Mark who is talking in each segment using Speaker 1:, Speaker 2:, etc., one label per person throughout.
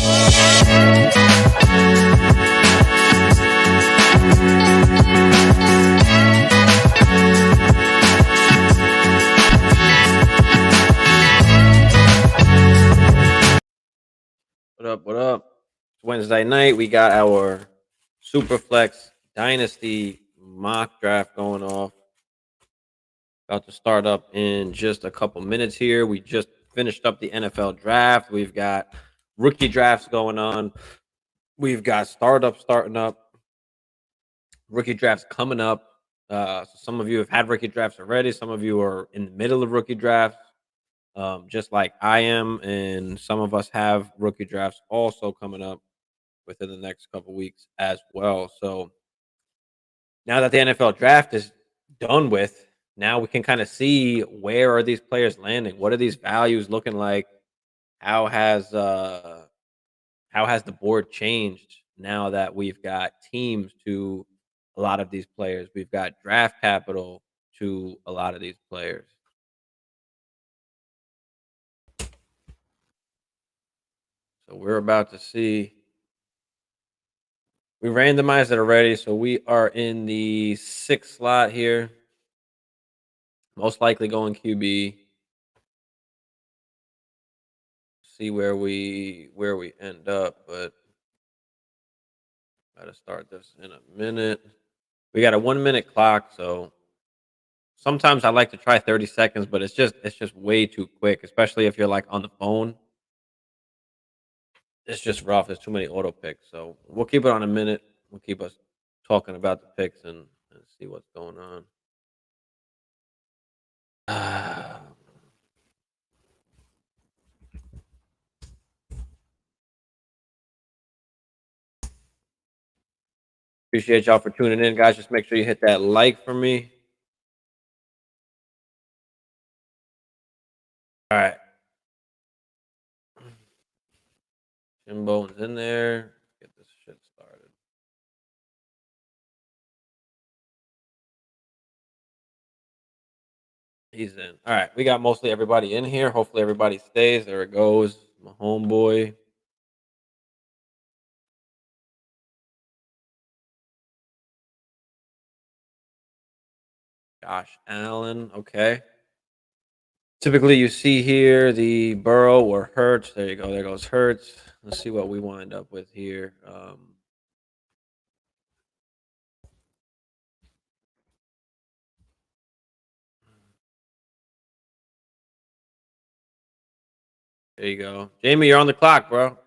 Speaker 1: What up? What up? It's Wednesday night. We got our Superflex Dynasty mock draft going off. About to start up in just a couple minutes here. We just finished up the NFL draft. We've got rookie drafts going on. We've got startups starting up, rookie drafts coming up. So some of you have had rookie drafts already. Some of you are in the middle of rookie drafts, just like I am. And some of us have rookie drafts also coming up within the next couple weeks as well. So now that the NFL draft is done with, now we can kind of see where are these players landing? What are these values looking like? How has uh how has the board changed now that we've got teams to a lot of these players? We've got draft capital to a lot of these players. So we're about to see. We randomized it already, so we are in the sixth slot here. Most likely going QB. See where we end up, but gotta start this in a minute. We got a 1 minute clock, so sometimes I like to try 30 seconds, but it's just way too quick, especially if you're like on the phone. It's just rough. There's too many auto picks. So we'll keep it on a minute. We'll keep us talking about the picks and see what's going on. Appreciate y'all for tuning in, guys. Just make sure you hit that like for me. All right. Jimbo's in there. Get this shit started. He's in. All right. We got mostly everybody in here. Hopefully everybody stays. There it goes. My homeboy. Josh Allen. Okay. Typically you see here the Burrow or Hurts. There you go. There goes Hurts. Let's see what we wind up with here. There you go. Jamie, you're on the clock, bro.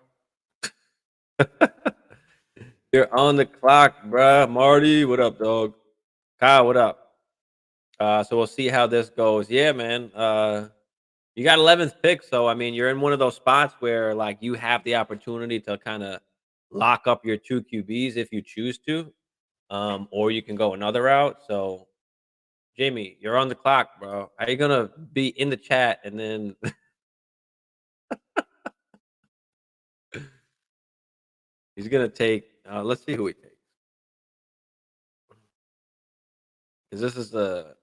Speaker 1: You're on the clock, bro. Marty, what up, dog? Kyle, what up? So we'll see how this goes. Yeah, man. You got 11th pick, so I mean, you're in one of those spots where like you have the opportunity to kind of lock up your two QBs if you choose to, or you can go another route. So, Jamie, you're on the clock, bro. Are you gonna be in the chat and then he's gonna take? Let's see who he takes because this is the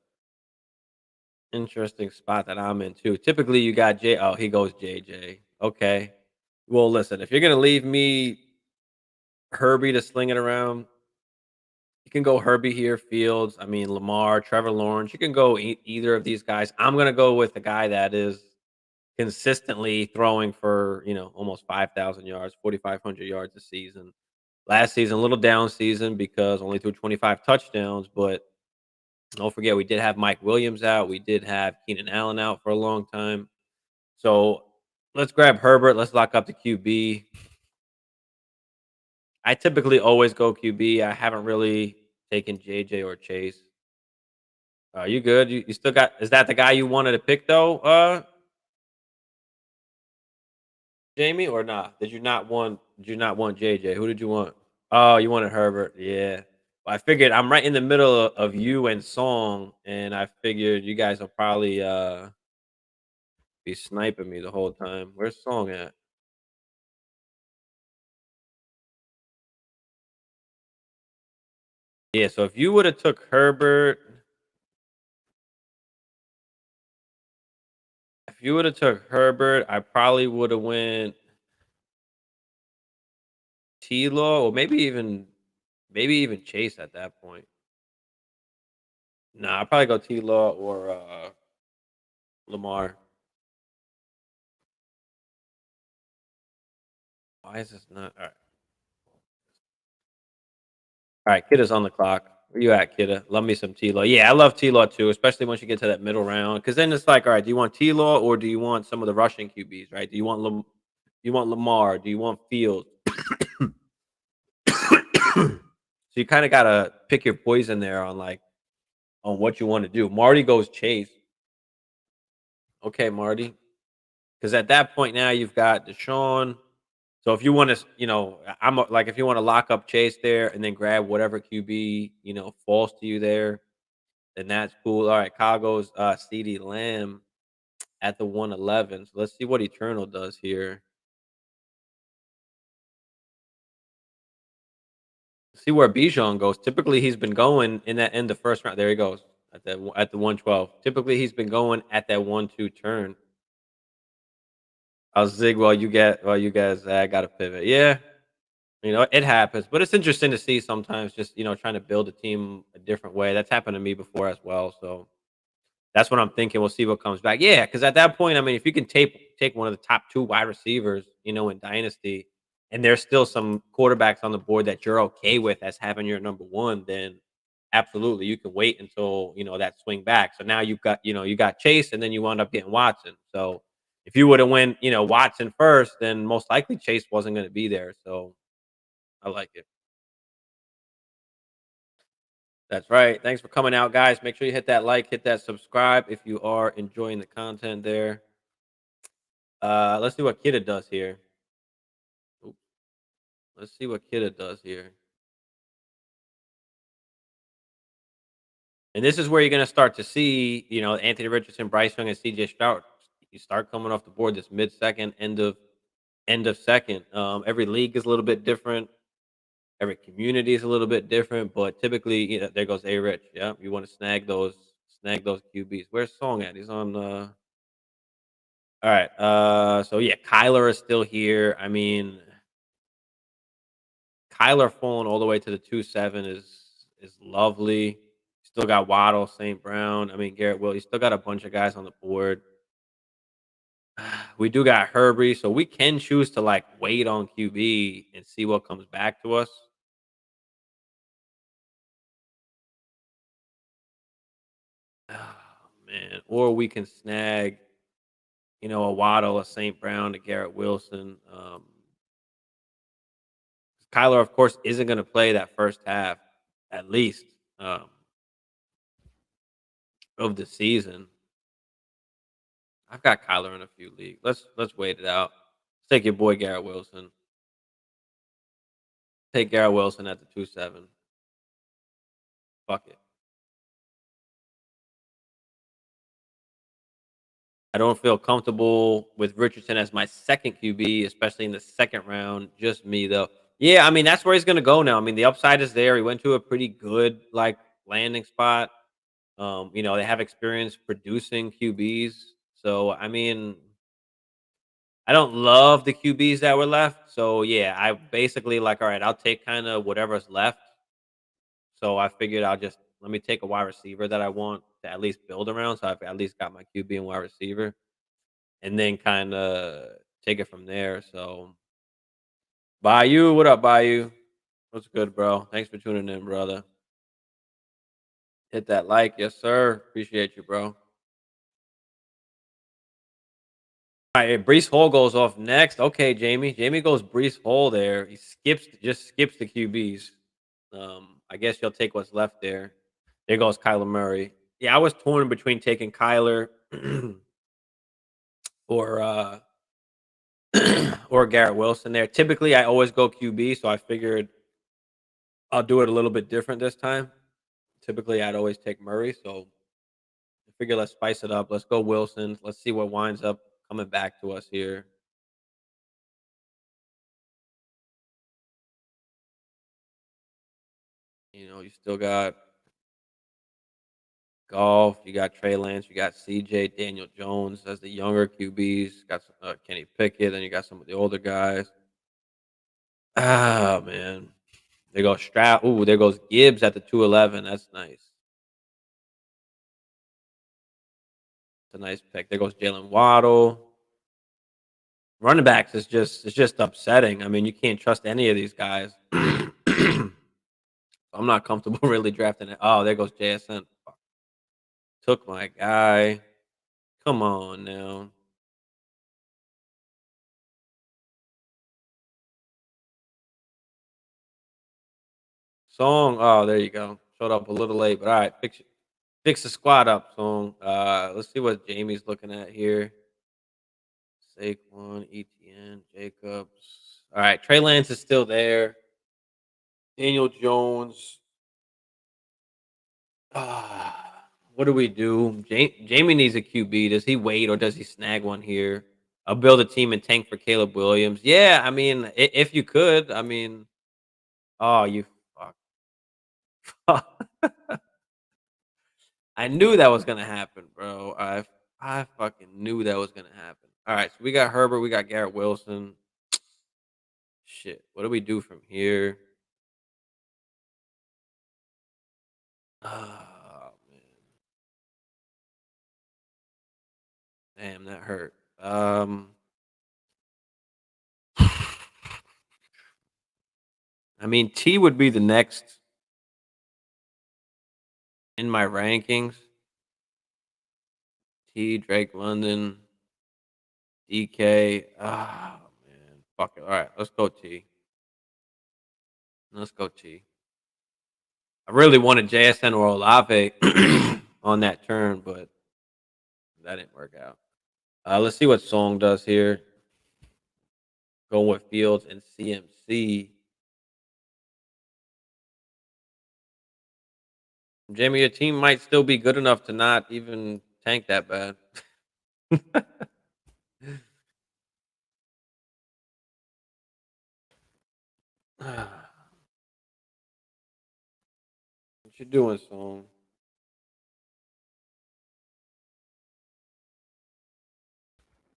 Speaker 1: interesting spot that I'm in too. Typically, you got J. Oh, he goes JJ. Okay. Well, listen, if you're gonna leave me Herbie to sling it around, you can go Herbie here, Fields. I mean, Lamar, Trevor Lawrence. You can go either of these guys. I'm gonna go with the guy that is consistently throwing for almost 5,000 yards, 4,500 yards a season. Last season, a little down season because only threw 25 touchdowns, but don't forget, we did have Mike Williams out. We did have Keenan Allen out for a long time. So let's grab Herbert. Let's lock up the QB. I typically always go QB. I haven't really taken JJ or Chase. Are you good? You still got? Is that the guy you wanted to pick though, Jamie, or not? Did you not want JJ? Who did you want? Oh, you wanted Herbert. Yeah. Well, I figured I'm right in the middle of you and Song, and I figured you guys will probably be sniping me the whole time. Where's Song at? Yeah, so if you would have took Herbert, I probably would have went T-Law or maybe even Chase at that point. Nah, I'd probably go T-Law or Lamar. Why is this not all right? All right, Kidda's on the clock. Where you at, Kidda? Love me some T-Law. Yeah, I love T-Law too, especially once you get to that middle round. Because then it's like, all right, do you want T-Law or do you want some of the Russian QBs? Right? Do you want Lamar? Do you want Fields? So you kind of gotta pick your poison there on what you want to do. Marty goes Chase. Okay, Marty. Because at that point now you've got Deshaun. So if you want to, like if you want to lock up Chase there and then grab whatever QB falls to you there, then that's cool. All right, Kyle goes CD Lamb at the 111. So let's see what Eternal does here. See where Bijan goes. Typically, he's been going in that end of first round. There he goes at the 112. Typically, he's been going at that 1-2 turn. I'll zig while you guys got to pivot. Yeah, it happens, but it's interesting to see sometimes. Just trying to build a team a different way. That's happened to me before as well. So that's what I'm thinking. We'll see what comes back. Yeah, because at that point, I mean, if you can take one of the top two wide receivers, in Dynasty, and there's still some quarterbacks on the board that you're okay with as having your number one, then absolutely you can wait until that swing back. So now you got Chase, and then you wound up getting Watson. So if you would have went Watson first, then most likely Chase wasn't going to be there. So I like it. That's right. Thanks for coming out, guys. Make sure you hit that like, hit that subscribe if you are enjoying the content there. Let's see what Kidda does here. Oop. Let's see what Kidda does here. And this is where you're going to start to see, Anthony Richardson, Bryce Young, and CJ Stroud. You start coming off the board this mid-second, end of second. Every league is a little bit different. Every community is a little bit different, but typically, there goes A Rich. Yeah, you want to snag those QBs. Where's Song at? He's on. All right. So yeah, Kyler is still here. I mean, Kyler falling all the way to the 2-7 is lovely. Still got Waddle, St. Brown. I mean, Garrett Will. You still got a bunch of guys on the board. We do got Herbie, so we can choose to wait on QB and see what comes back to us. Oh, man, or we can snag, a Waddle, a St. Brown, a Garrett Wilson. Kyler, of course, isn't going to play that first half, at least, um, of the season. I've got Kyler in a few leagues. Let's wait it out. Let's take your boy Garrett Wilson. Take Garrett Wilson at the 2-7. Fuck it. I don't feel comfortable with Richardson as my second QB, especially in the second round. Just me though. Yeah, I mean that's where he's gonna go now. I mean the upside is there. He went to a pretty good landing spot. They have experience producing QBs. So I mean, I don't love the QBs that were left. So yeah, I basically all right, I'll take kind of whatever's left. So I figured I'll just let me take a wide receiver that I want to at least build around. So I've at least got my QB and wide receiver, and then kind of take it from there. So Bayou, what up, Bayou? What's good, bro? Thanks for tuning in, brother. Hit that like, yes, sir. Appreciate you, bro. All right, Brees Hall goes off next. Okay, Jamie. Jamie goes Brees Hall there. He just skips the QBs. I guess you'll take what's left there. There goes Kyler Murray. Yeah, I was torn between taking Kyler or or Garrett Wilson there. Typically, I always go QB, so I figured I'll do it a little bit different this time. Typically, I'd always take Murray, so I figure let's spice it up. Let's go Wilson. Let's see what winds up coming back to us here. You still got Golf, you got Trey Lance, you got CJ, Daniel Jones as the younger QBs. Got Kenny Pickett, then you got some of the older guys. Ah, man. There goes Stroud. Ooh, there goes Gibbs at the 211. That's nice. It's a nice pick. There goes Jalen Waddle. Running backs is just it's just upsetting. I mean, you can't trust any of these guys. I'm not comfortable really drafting it. Oh, there goes JSN. Fuck. Took my guy. Come on now. Song. Oh, there you go. Showed up a little late, but all right. Fix the squad up, Song. Let's see what Jamie's looking at here. Saquon, ETN, Jacobs. All right, Trey Lance is still there. Daniel Jones. What do we do? Jamie needs a QB. Does he wait or does he snag one here? I'll build a team and tank for Caleb Williams. Yeah, I mean, if you could, I mean, oh, you fuck. I knew that was gonna happen, bro. I fucking knew that was gonna happen. All right, so we got Herbert, we got Garrett Wilson. Shit, what do we do from here? Oh man, damn, that hurt. I mean, T would be the next in my rankings. T, Drake London, DK. Oh man, fuck it. All right, let's go T. Let's go T. I really wanted JSN or Olave on that turn, but that didn't work out. Let's see what Song does here. Going with Fields and CMC. Jamie, your team might still be good enough to not even tank that bad. What you doing, Song?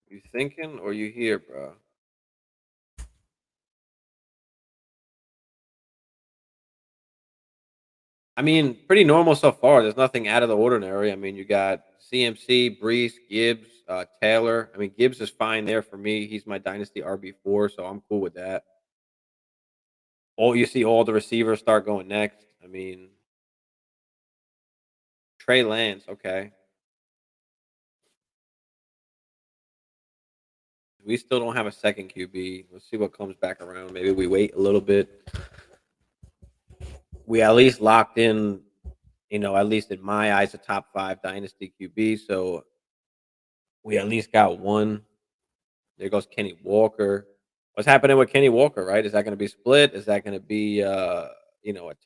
Speaker 1: You thinking or you here, bro? I mean, pretty normal so far. There's nothing out of the ordinary. I mean, you got CMC, Brees, Gibbs, Taylor. I mean, Gibbs is fine there for me. He's my dynasty RB4, so I'm cool with that. All you see, all the receivers start going next. I mean, Trey Lance, okay. We still don't have a second QB. Let's see what comes back around. Maybe we wait a little bit. We at least locked in, at least in my eyes, a top five dynasty QB. So we at least got one. There goes Kenny Walker. What's happening with Kenny Walker, right? Is that going to be split? Is that going to be, a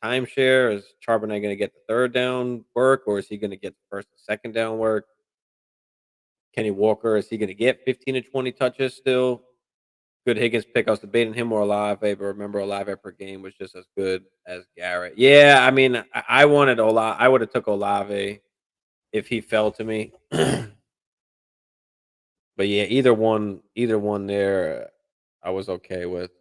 Speaker 1: timeshare? Is Charbonnet going to get the third down work, or is he going to get the first and second down work? Kenny Walker, is he going to get 15 to 20 touches still? Good Higgins pick. I was debating him or Olave, but remember Olave per game was just as good as Garrett. Yeah, I mean, I wanted Olave. I would have took Olave if he fell to me. But yeah, either one there, I was okay with.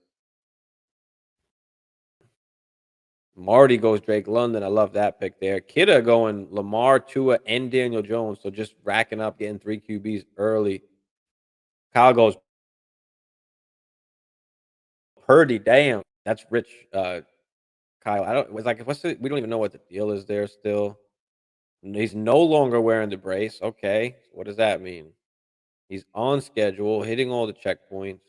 Speaker 1: Marty goes Drake London. I love that pick there. Kidda going Lamar, Tua, and Daniel Jones. So just racking up, getting three QBs early. Kyle goes Purdy. Damn, that's rich. Kyle, I don't. Was like, we don't even know what the deal is there still. He's no longer wearing the brace. Okay, what does that mean? He's on schedule, hitting all the checkpoints.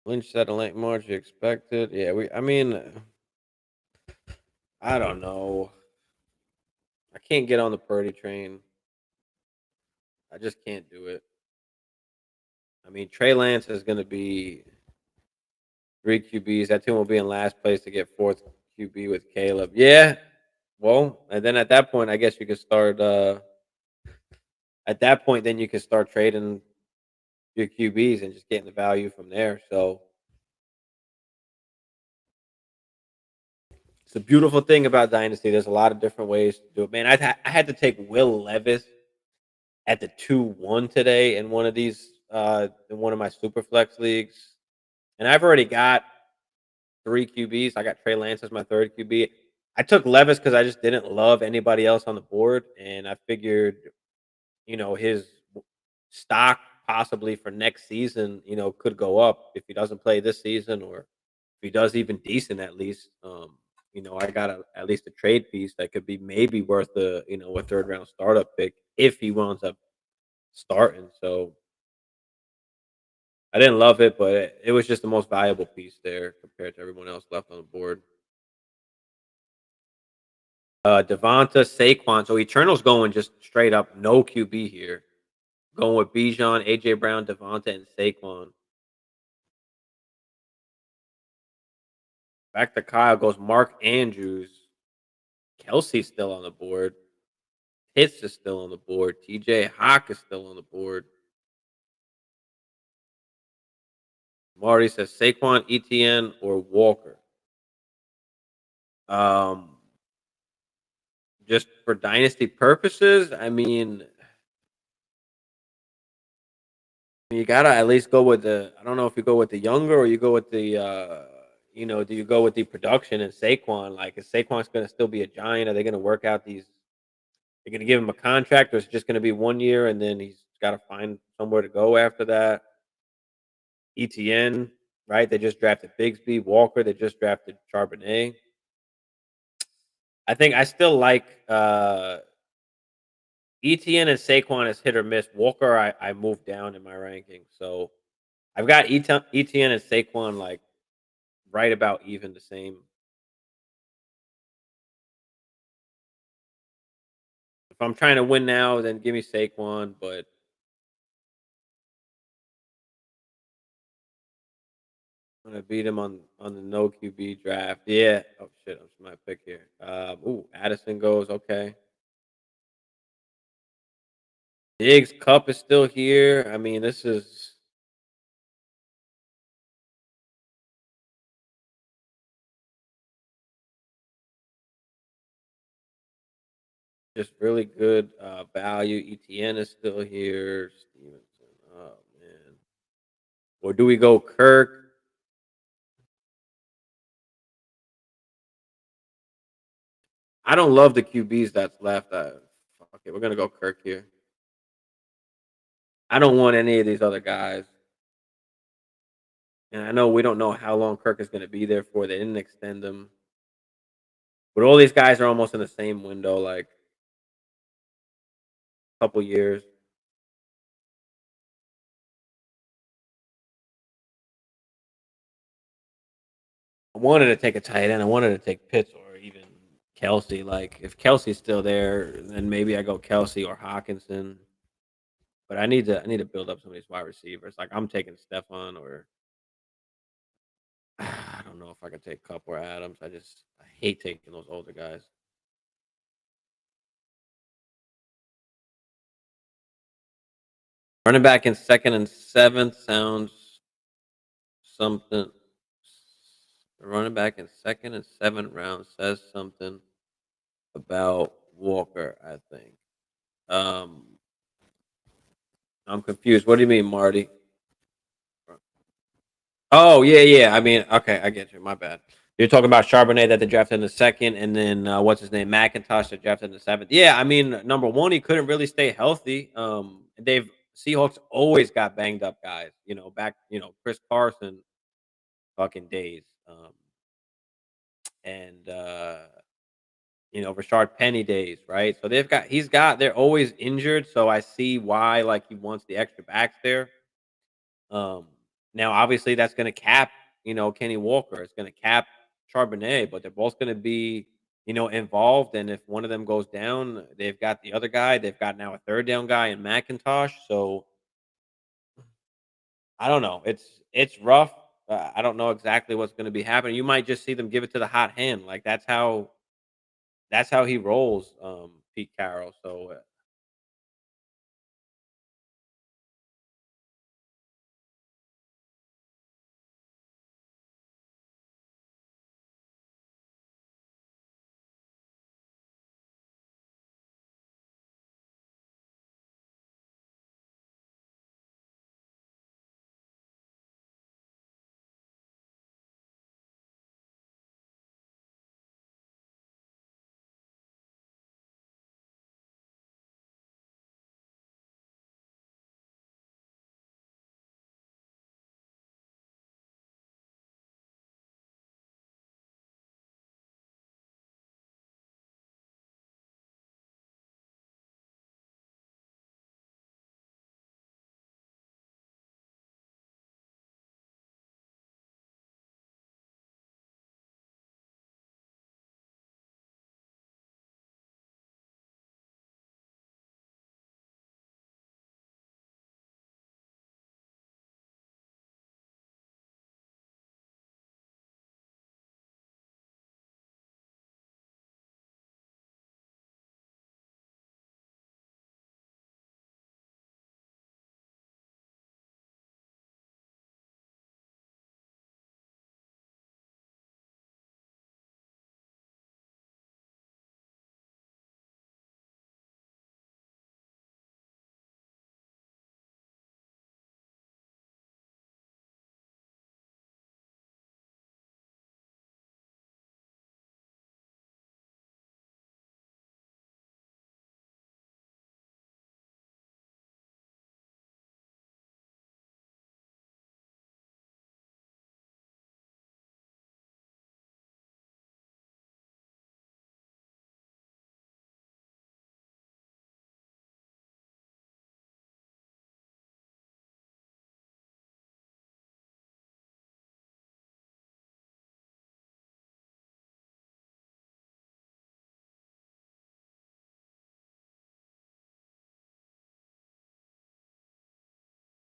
Speaker 1: Lynch said a late March. You expected? Yeah, I mean, I don't know. I can't get on the Purdy train. I just can't do it. I mean, Trey Lance is going to be three QBs. That team will be in last place to get fourth QB with Caleb. Yeah. Well, and then at that point, I guess you could start. At that point, then you can start trading your QBs and just getting the value from there. So it's a beautiful thing about Dynasty. There's a lot of different ways to do it. Man, I had to take Will Levis at the 2-1 today in one of these in one of my super flex leagues. And I've already got 3 QBs. I got Trey Lance as my 3rd QB. I took Levis because I just didn't love anybody else on the board, and I figured, his stock possibly for next season, could go up if he doesn't play this season or if he does even decent at least. I got at least a trade piece that could be maybe worth a 3rd round startup pick if he winds up starting. So I didn't love it, but it was just the most valuable piece there compared to everyone else left on the board. Devonta, Saquon. So Eternal's going just straight up no QB here. Going with Bijan, AJ Brown, Devonta, and Saquon. Back to Kyle goes Mark Andrews. Kelsey's still on the board. Pitts is still on the board. TJ Hawk is still on the board. Marty says Saquon, ETN, or Walker. Um, just for dynasty purposes, I mean, you gotta at least go with the. I don't know if you go with the younger or you go with the. Do you go with the production and Saquon? Like, is Saquon's going to still be a giant? Are they going to work out these? They're going to give him a contract, or it's just going to be 1 year, and then he's got to find somewhere to go after that. ETN, right? They just drafted Bigsby, Walker. They just drafted Charbonnet. I think I still like ETN and Saquon is hit or miss. Walker, I moved down in my ranking, so I've got ETN and Saquon like right about even the same. If I'm trying to win now, then give me Saquon, but I'm gonna beat him on the no QB draft. Yeah. Oh shit, I'm my pick here. Addison goes okay. Diggs Cup is still here. I mean, this is just really good value. ETN is still here. Stevenson. Oh man. Or do we go Kirk? I don't love the QBs that's left. Okay, we're gonna go Kirk here. I don't want any of these other guys. And I know we don't know how long Kirk is going to be there for. They didn't extend him. But all these guys are almost in the same window, like a couple years. I wanted to take a tight end. I wanted to take Pitts or even Kelsey. Like if Kelsey's still there, then maybe I go Kelsey or Hawkinson. But I need to build up some of these wide receivers. Like I'm taking Stephon or I don't know if I could take Cup or Adams. I hate taking those older guys. Running back in 2nd and 7th sounds something. Running back in 2nd and 7th round says something about Walker, I think. Um, I'm confused. What do you mean, Marty? Oh, yeah, yeah. I mean, okay, I get you. My bad. You're talking about Charbonnet that they drafted in the 2nd, and then what's his name, McIntosh that drafted in the 7th. Yeah, I mean, number one, he couldn't really stay healthy. They've Seahawks always got banged up guys. Back Chris Carson fucking days. And Rashard Penny days, right? So they're always injured. So I see why like he wants the extra backs there. Um, Now obviously that's going to cap, Kenny Walker. It's going to cap Charbonnet, but they're both going to be, involved. And if one of them goes down, they've got the other guy. They've got now a 3rd down guy in McIntosh. So I don't know. It's rough. I don't know exactly what's going to be happening. You might just see them give it to the hot hand. Like that's how he rolls, Pete Carroll. So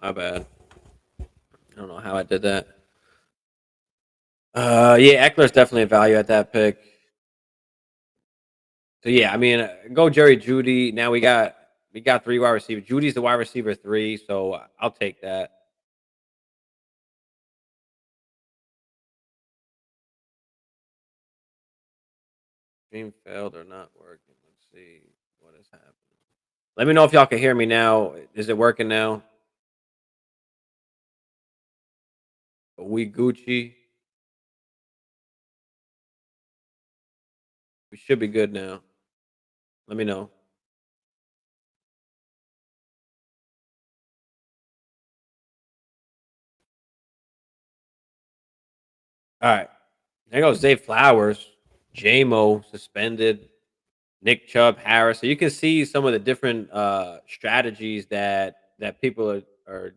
Speaker 1: My bad. I don't know how I did that. Yeah, Eckler's definitely a value at that pick. So yeah, I mean, go Jerry Judy. Now we got three wide receivers. Judy's the wide receiver three, so I'll take that. Dream failed or not working. Let's see what is happening. Let me know if y'all can hear me now. Is it working now? We Gucci. We should be good now. Let me know. All right. There goes Zay Flowers. JMO suspended. Nick Chubb, Harris. So you can see some of the different strategies that people are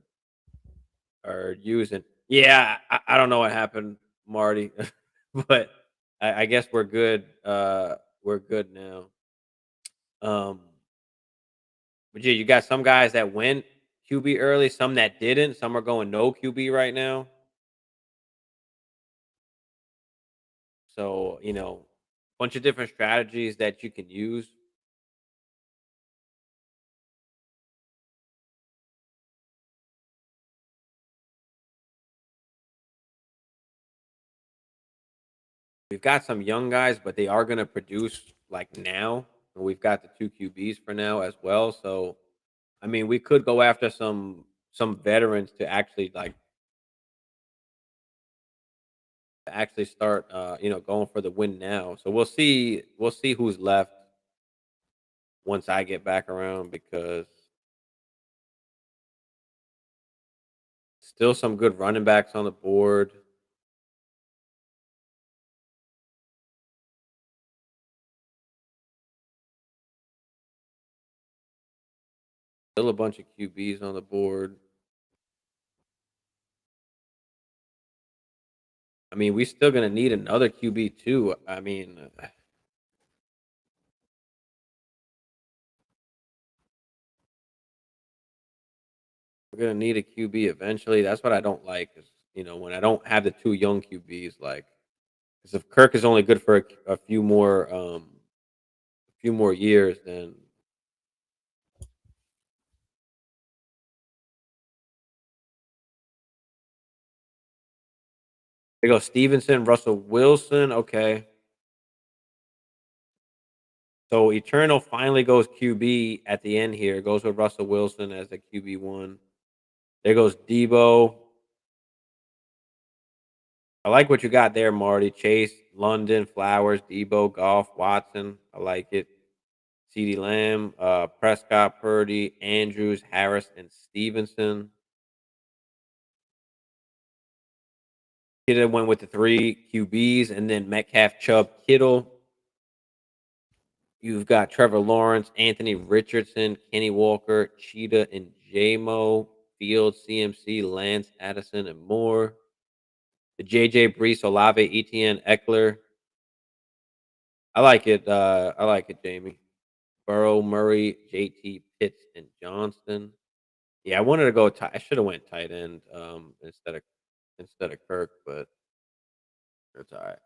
Speaker 1: using. Yeah, I don't know what happened, Marty, but I guess we're good. We're good now. Um, but yeah, you got some guys that went QB early, some that didn't. Some are going no QB right now. So bunch of different strategies that you can use. We've got some young guys, but they are going to produce like now. And we've got the two QBs for now as well. So, I mean, we could go after some veterans to actually start going for the win now. So we'll see who's left once I get back around because still some good running backs on the board. Still a bunch of QBs on the board. I mean, we still gonna need another QB too. I mean, we're gonna need a QB eventually. That's what I don't like. Is when I don't have the two young QBs, like, because if Kirk is only good for a few more years, then they go Stevenson, Russell Wilson. Okay, so Eternal finally goes QB at the end here. Goes with Russell Wilson as the QB1. There goes Debo. I like what you got there, Marty. Chase, London, Flowers, Debo, Golf, Watson. I like it. CeeDee Lamb, Prescott, Purdy, Andrews, Harris, and Stevenson. Kittle went with the three QBs, and then Metcalf, Chubb, Kittle. You've got Trevor Lawrence, Anthony Richardson, Kenny Walker, Cheetah, and JMO, Fields, CMC, Lance, Addison, and more. The JJ Brees, Olave, Etienne, Eckler. I like it. I like it, Jamie. Burrow, Murray, JT, Pitts, and Johnston. Yeah, I wanted to go. I should have went tight end instead of Kirk, but it's all right.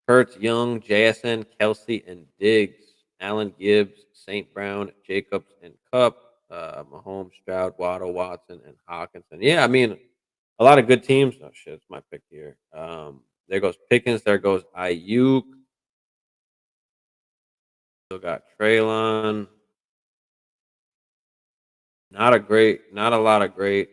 Speaker 1: Hurts, Young, JSN, Kelsey, and Diggs. Allen, Gibbs, St. Brown, Jacobs, and Cup. Mahomes, Stroud, Waddle, Watson, and Hawkinson. Yeah, I mean, a lot of good teams. Oh shit, it's my pick here. There goes Pickens. There goes Ayuk. Still got Traylon. Not a lot of great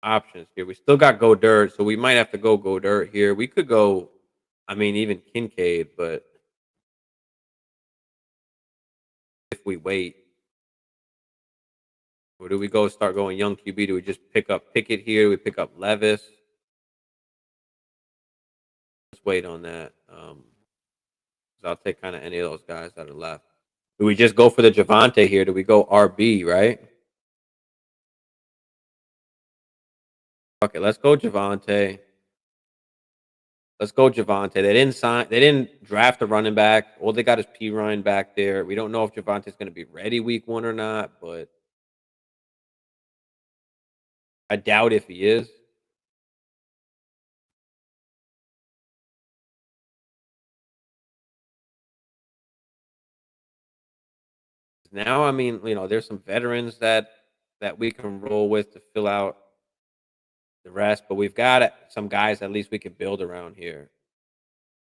Speaker 1: options here. We still got Go Dirt, so we might have to go Dirt here. We could go, I mean, even Kincaid, but if we wait, or do we go start going young QB? Do we just pick up Pickett here? Do we pick up Levis? Let's wait on that. 'Cause I'll take kind of any of those guys that are left. Do we just go for the Javante here? Do we go RB, right? Okay, let's go Javante. Let's go Javante. They didn't draft a running back. All they got is P Ryan back there. We don't know if Javante's going to be ready week 1 or not, but I doubt if he is. Now, I mean, there's some veterans that we can roll with to fill out the rest, but we've got some guys at least we can build around here,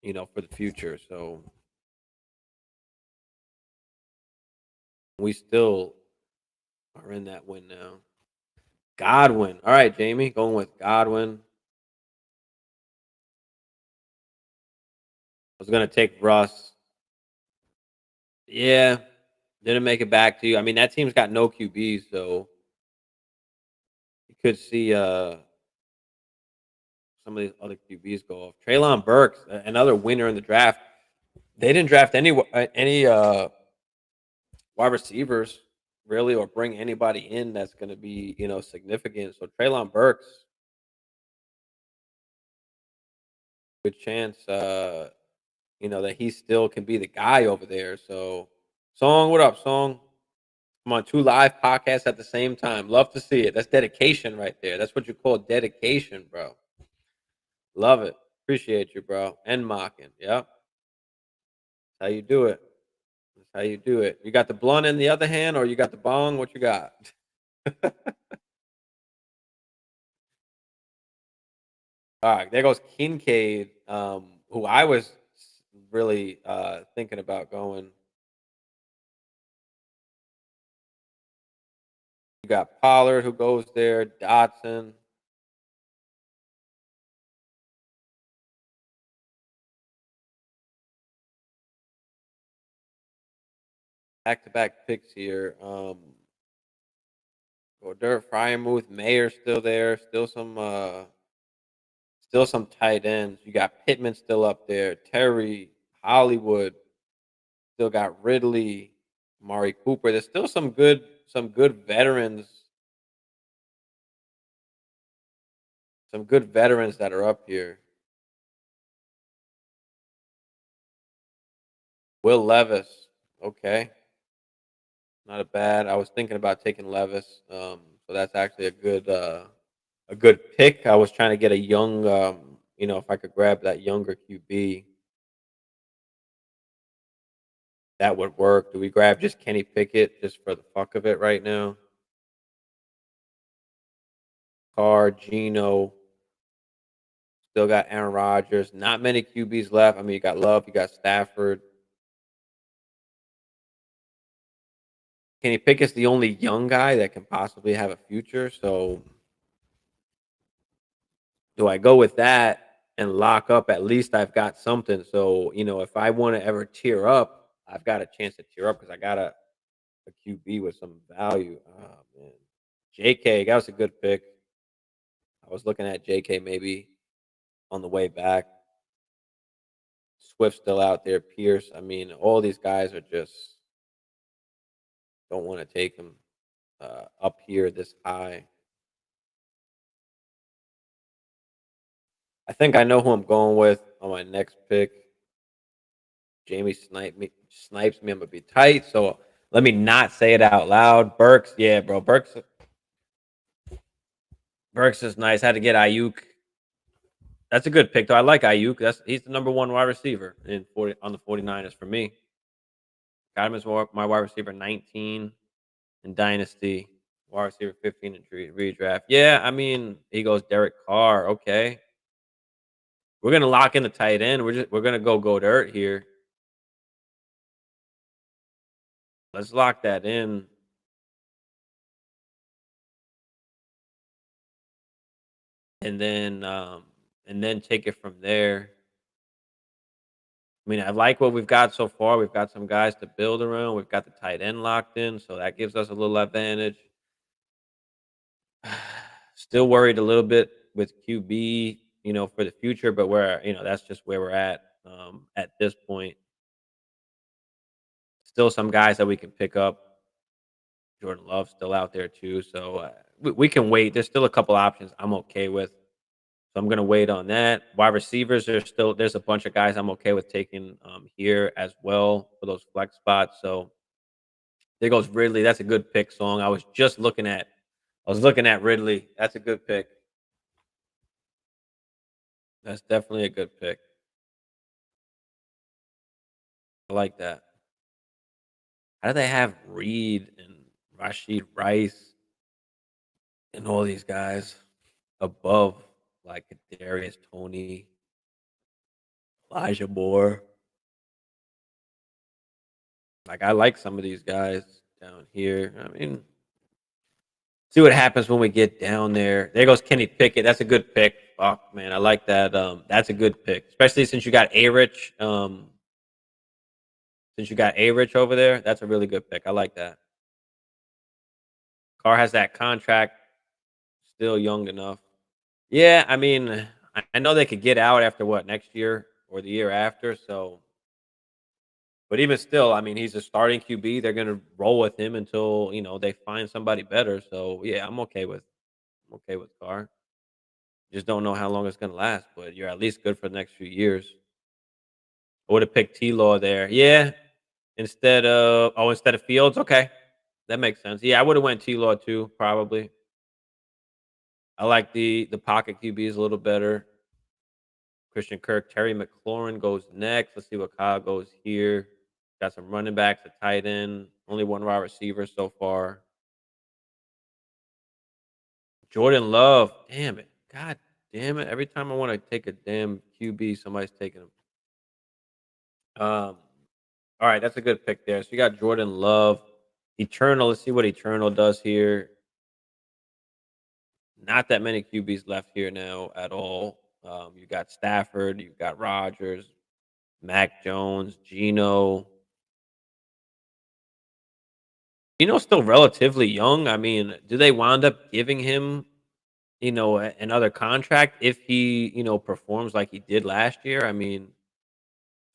Speaker 1: for the future. So we still are in that win now. Godwin. All right, Jamie, going with Godwin. I was gonna take Russ. Yeah, didn't make it back to you. I mean, that team's got no QBs, so you could see some of these other QBs go off. Traylon Burks, another winner in the draft. They didn't draft any wide receivers really, or bring anybody in that's going to be significant. So Traylon Burks, good chance, that he still can be the guy over there. So, Song, what up, Song? I'm on 2 live podcasts at the same time. Love to see it. That's dedication right there. That's what you call dedication, bro. Love it. Appreciate you, bro. And mocking. Yep. That's how you do it. That's how you do it. You got the blunt in the other hand, or you got the bong? What you got? All right, there goes Kincaid, who I was really thinking about going. You got Pollard who goes there, Dotson. Back to back picks here. Dirt Fryermuth, Mayer still there. Still some tight ends. You got Pittman still up there. Terry, Hollywood, still got Ridley, Mari Cooper. There's still some good veterans, some good veterans that are up here. Will Levis, okay, not a bad. I was thinking about taking Levis, so that's actually a good pick. I was trying to get a young, if I could grab that younger QB, that would work. Do we grab just Kenny Pickett just for the fuck of it right now? Carr, Gino, still got Aaron Rodgers. Not many QBs left. I mean, you got Love, you got Stafford. Kenny Pickett's the only young guy that can possibly have a future. So, do I go with that and lock up? At least I've got something. So, if I want to ever tear up, I've got a chance to tear up because I got a QB with some value. Oh, man. JK, that was a good pick. I was looking at JK maybe on the way back. Swift still out there. Pierce. I mean, all these guys are just don't want to take them up here this high. I think I know who I'm going with on my next pick. Jamie snipes me. I'm gonna be tight. So let me not say it out loud. Burks, yeah, bro. Burks is nice. Had to get Ayuk. That's a good pick though. I like Ayuk. He's the number one wide receiver in 40 on the 49ers for me. Got him as my wide receiver 19 in Dynasty. Wide receiver 15 in redraft. Yeah, I mean he goes Derek Carr. Okay, we're gonna lock in the tight end. We're gonna go dirt here. Let's lock that in, and then take it from there. I mean, I like what we've got so far. We've got some guys to build around. We've got the tight end locked in, so that gives us a little advantage. Still worried a little bit with QB, for the future, but that's just where we're at this point. Still some guys that we can pick up. Jordan Love's still out there too, so we can wait. There's still a couple options I'm okay with. So I'm gonna wait on that. Wide receivers, there's a bunch of guys I'm okay with taking here as well for those flex spots. So there goes Ridley. That's a good pick song. I was looking at Ridley. That's a good pick. That's definitely a good pick. I like that. How do they have Reed and Rashid Rice and all these guys above like Darius Tony, Elijah Moore? Like I like some of these guys down here. I mean, see what happens when we get down there. There goes Kenny Pickett. That's a good pick. Fuck, man, I like that. That's a good pick, especially since you got A Rich. Since you got A Rich over there, that's a really good pick. I like that. Carr has that contract, still young enough. Yeah, I mean, I know they could get out after what next year or the year after. So, but even still, I mean, he's a starting QB. They're gonna roll with him until they find somebody better. So yeah, I'm okay with Carr. Just don't know how long it's gonna last, but you're at least good for the next few years. I would have picked T Law there. Yeah, instead of Fields. Okay, that makes sense. Yeah, I would have went T Law too, probably. I like the pocket QBs a little better. Christian Kirk, Terry McLaurin goes next. Let's see what Kyle goes here. Got some running backs, a tight end, only one wide receiver so far. Jordan Love, damn it, God damn it! Every time I want to take a damn QB, somebody's taking him. All right, that's a good pick there. So you got Jordan Love, Eternal. Let's see what Eternal does here. Not that many QBs left here now at all. You got Stafford, you got Rodgers, Mac Jones, Gino. Gino's still relatively young. I mean, do they wind up giving him, another contract if he, performs like he did last year? I mean,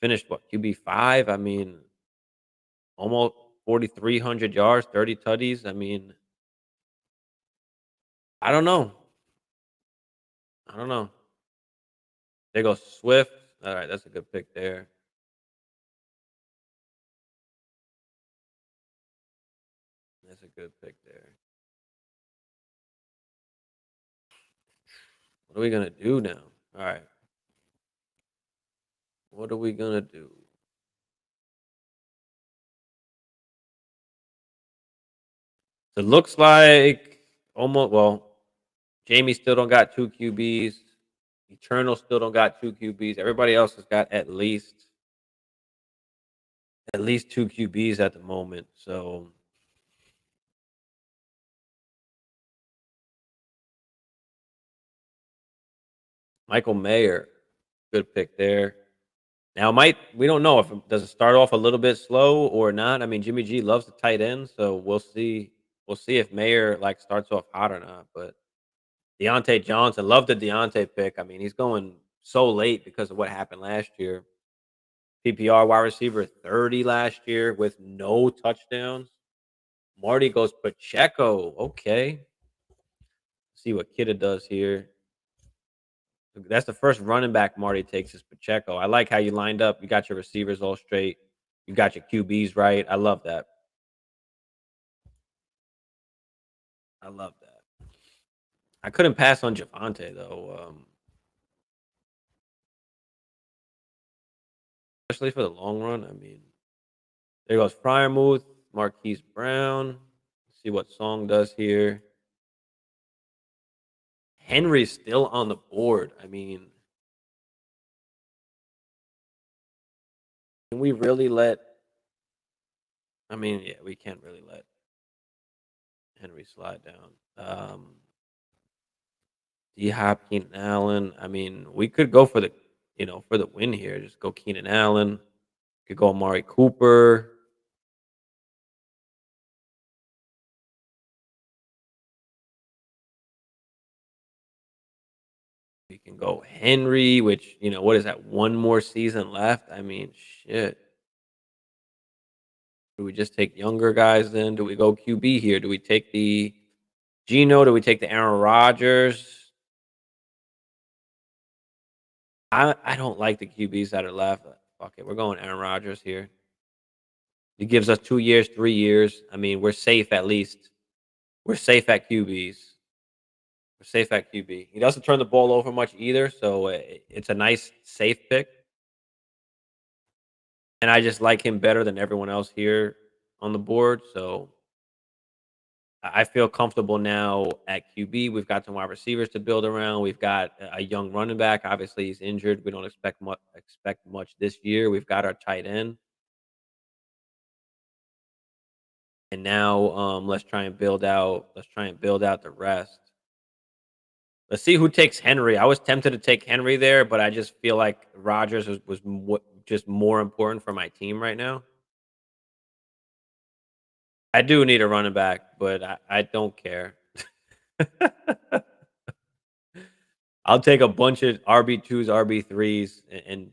Speaker 1: finished what QB5? I mean, almost 4,300 yards, 30 tutties. I mean, I don't know. I don't know. There goes Swift. All right, that's a good pick there. That's a good pick there. What are we gonna do now? All right. What are we gonna do? It looks like almost Jamie still don't got two QBs. Eternal still don't got two QBs. Everybody else has got at least two QBs at the moment. So Michael Mayer, good pick there. Now might we don't know if does it start off a little bit slow or not. I mean, Jimmy G loves the tight end, so we'll see. We'll see if Mayer like starts off hot or not. But Deontay Johnson, love the Deontay pick. I mean, he's going so late because of what happened last year. PPR wide receiver 30 last year with no touchdowns. Marty goes Pacheco. Okay. See what Kidda does here. That's the first running back Marty takes is Pacheco. I like how you lined up. You got your receivers all straight. You got your QBs right. I love that. I love that. I couldn't pass on Javante though, especially for the long run. I mean, there goes Fryermuth, Marquise Brown. See what Song does here. Henry's still on the board. I mean, can we really let? I mean, yeah, we can't really let Henry slide down. D Hop, Keenan Allen. I mean, we could go for the win here. Just go Keenan Allen. Could go Amari Cooper. We can go Henry, which what is that? One more season left. I mean, shit. Do we just take younger guys then? Do we go QB here? Do we take the Gino? Do we take the Aaron Rodgers? I don't like the QBs that are left. Fuck it, we're going Aaron Rodgers here. He gives us 2 years, 3 years. I mean, we're safe at least. We're safe at QBs. We're safe at QB. He doesn't turn the ball over much either, so it's a nice safe pick. And I just like him better than everyone else here on the board. So I feel comfortable now at QB. We've got some wide receivers to build around. We've got a young running back. Obviously, he's injured. We don't expect much this year. We've got our tight end, and now let's try and build out. Let's try and build out the rest. Let's see who takes Henry. I was tempted to take Henry there, but I just feel like Rogers was just more important for my team right now. I do need a running back, but I don't care. I'll take a bunch of RB2s, RB3s, and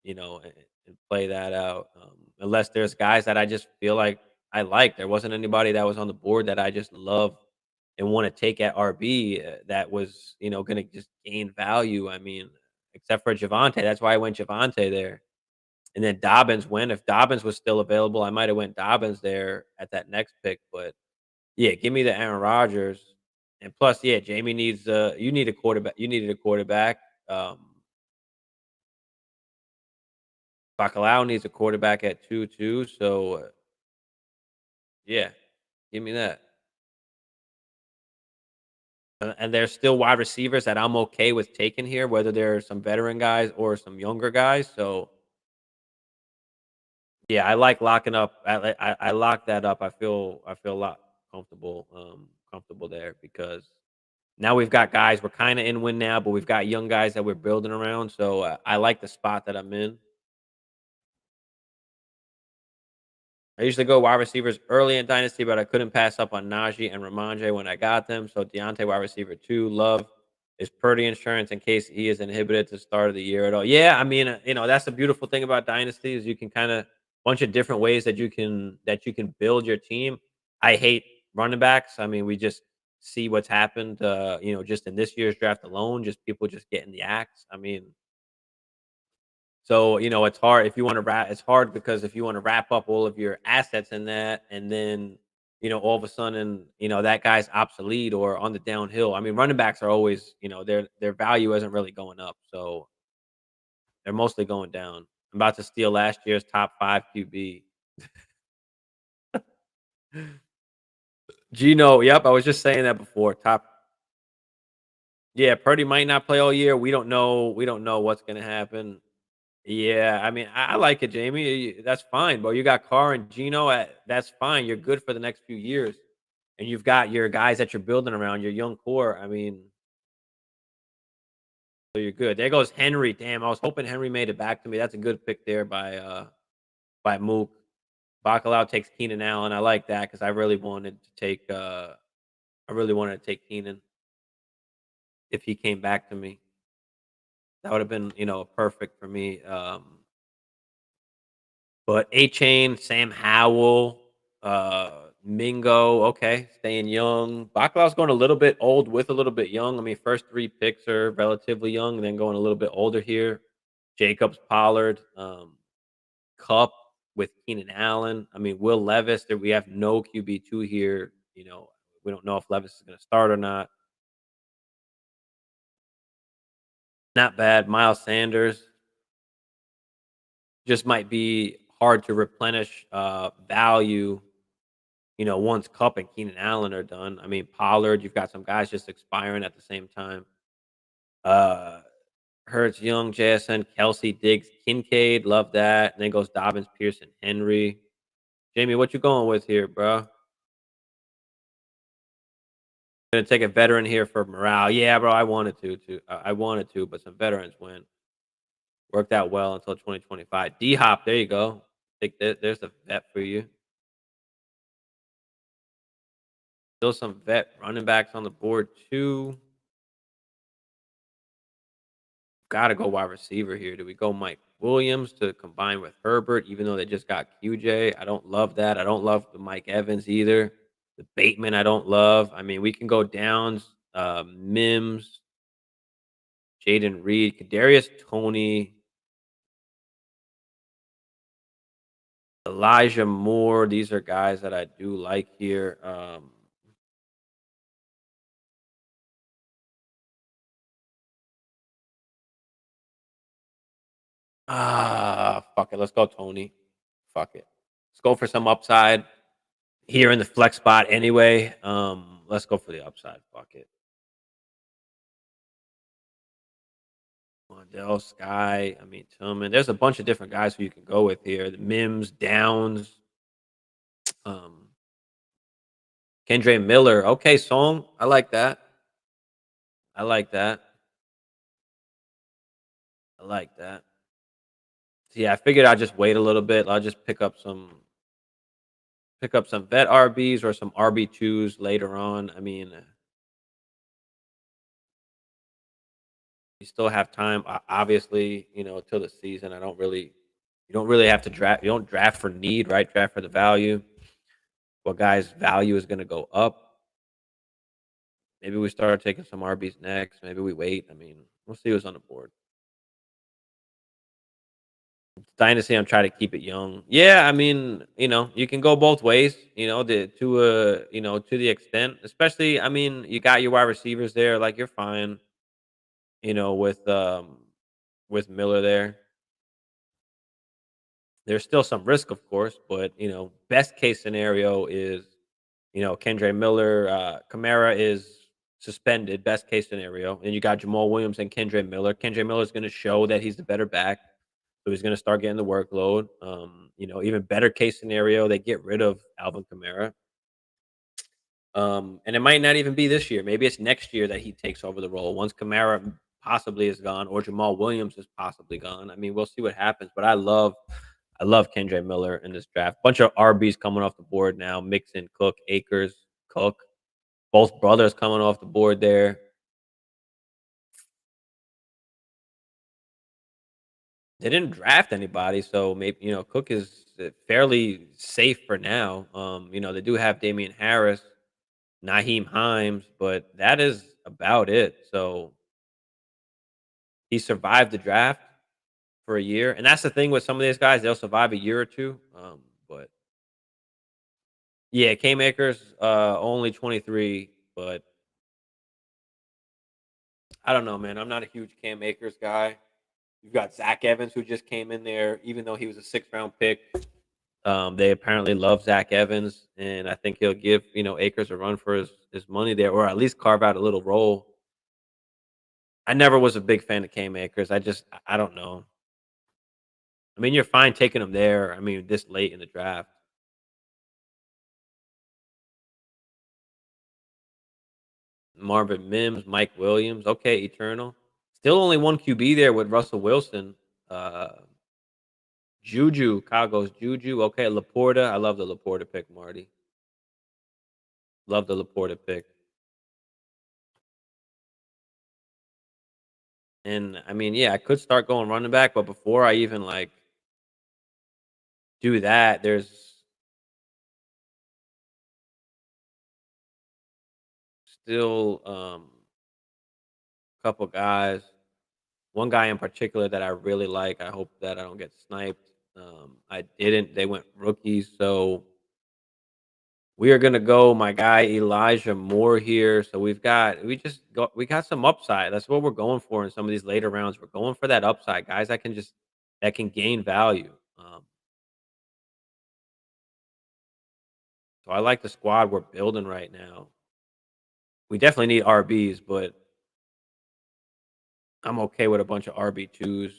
Speaker 1: and play that out. Unless there's guys that I just feel like I like. There wasn't anybody that was on the board that I just love and want to take at RB that was going to just gain value. I mean, except for Javante. That's why I went Javante there. And then Dobbins went. If Dobbins was still available, I might have went Dobbins there at that next pick. But yeah, give me the Aaron Rodgers. And plus, yeah, Jamie needs you need a quarterback. You needed a quarterback. Um Bacalao needs a quarterback at 2 too. So yeah, give me that. And there's still wide receivers that I'm okay with taking here, whether they're some veteran guys or some younger guys. So yeah, I like locking up. I lock that up. I feel a lot comfortable there because now we've got guys. We're kind of in win now, but we've got young guys that we're building around. So I like the spot that I'm in. I usually go wide receivers early in Dynasty, but I couldn't pass up on Najee and Ramondre when I got them. So Deontay wide receiver 2, Love is Purdy insurance in case he is inhibited to start of the year at all. Yeah, I mean, that's the beautiful thing about Dynasty is you can kind of bunch of different ways that you can build your team. I hate running backs. I mean, we just see what's happened, just in this year's draft alone, just people just getting the axe. I mean, so, it's hard if you want to wrap it's hard because if you want to wrap up all of your assets in that and then, all of a sudden, that guy's obsolete or on the downhill. I mean, running backs are always, their value isn't really going up. So they're mostly going down. I'm about to steal last year's top 5 QB. Gino, yep, I was just saying that before. Top Yeah, Purdy might not play all year. We don't know what's gonna happen. Yeah, I mean, I like it, Jamie. That's fine, bro. You got Carr and Gino. That's fine. You're good for the next few years, and you've got your guys that you're building around your young core. I mean, so you're good. There goes Henry. Damn, I was hoping Henry made it back to me. That's a good pick there by Mook. Bacalao takes Keenan Allen. I like that because I really wanted to take Keenan if he came back to me. That would have been perfect for me. But A Chain, Sam Howell, Mingo, okay, staying young. Bacalau's going a little bit old with a little bit young. I mean, first 3 picks are relatively young, and then going a little bit older here. Jacobs, Pollard, Cup with Keenan Allen. I mean, Will Levis. We have no QB2 here. We don't know if Levis is going to start or not. Not bad. Miles Sanders just might be hard to replenish value once Cup and Keenan Allen are done. I mean, Pollard, you've got some guys just expiring at the same time. Uh, Hurts, Young, JSN, Kelsey, Diggs, Kincaid, love that. And then goes Dobbins, Pearson, Henry. Jamie, what you going with here, bro? Gonna take a veteran here for morale. Yeah, bro, I wanted to too. I wanted to, but some veterans went. Worked out well until 2025. D Hop, there you go. Take that. There's a vet for you. Still some vet running backs on the board too. Gotta go wide receiver here. Do we go Mike Williams to combine with Herbert, even though they just got QJ? I don't love that. I don't love the Mike Evans either. The Bateman, I don't love. I mean, we can go Downs, Mims, Jaden Reed, Kadarius Toney, Elijah Moore. These are guys that I do like here. Fuck it. Let's go Tony. Fuck it. Let's go for some upside here in the flex spot anyway. Let's go for the upside. Fuck it. Mondell, Sky. I mean Tillman. There's a bunch of different guys who you can go with here. The Mims, Downs, um, Kendre Miller. Okay, Song. I like that. I like that. I like that. So yeah, I figured I'd just wait a little bit. I'll just pick up some vet RBs or some RB2s later on. I mean, you still have time. Obviously, till the season. You don't really have to draft. You don't draft for need, right? Draft for the value. What guys' value is going to go up. Maybe we start taking some RBs next. Maybe we wait. I mean, we'll see who's on the board. Dynasty, I'm trying to keep it young. Yeah, I mean, you can go both ways. To the extent, especially, I mean, you got your wide receivers there, like you're fine. You know, with Miller there, there's still some risk, of course, but best case scenario is Kendre Miller, Kamara is suspended. Best case scenario, and you got Jamal Williams and Kendre Miller. Kendre Miller is going to show that he's the better back. So he's going to start getting the workload. Even better case scenario, they get rid of Alvin Kamara. And it might not even be this year. Maybe it's next year that he takes over the role once Kamara possibly is gone or Jamal Williams is possibly gone. I mean, we'll see what happens. But I love Kendre Miller in this draft. Bunch of RBs coming off the board now. Mixon, Cook, Akers, Cook. Both brothers coming off the board there. They didn't draft anybody, so maybe Cook is fairly safe for now. They do have Damian Harris, Naheem Himes, but that is about it. So he survived the draft for a year, and that's the thing with some of these guys; they'll survive a year or two. But yeah, Cam Akers, only 23, but I don't know, man. I'm not a huge Cam Akers guy. You've got Zach Evans who just came in there, even though he was a 6th round pick. They apparently love Zach Evans, and I think he'll give Akers a run for his money there, or at least carve out a little role. I never was a big fan of Cam Akers. I don't know. I mean, you're fine taking him there. I mean, this late in the draft. Marvin Mims, Mike Williams, okay, Eternal. Still only one QB there with Russell Wilson. Uh, Juju, Kyle goes Juju. Okay, Laporta. I love the Laporta pick, Marty. Love the Laporta pick. And I mean, yeah, I could start going running back, but before I even do that, there's still a couple guys. One guy in particular that I really like. I hope that I don't get sniped. I didn't. They went rookies, so we are gonna go my guy Elijah Moore here. So we got some upside. That's what we're going for in some of these later rounds. We're going for that upside, guys. That can gain value. So I like the squad we're building right now. We definitely need RBs, but I'm okay with a bunch of RB2s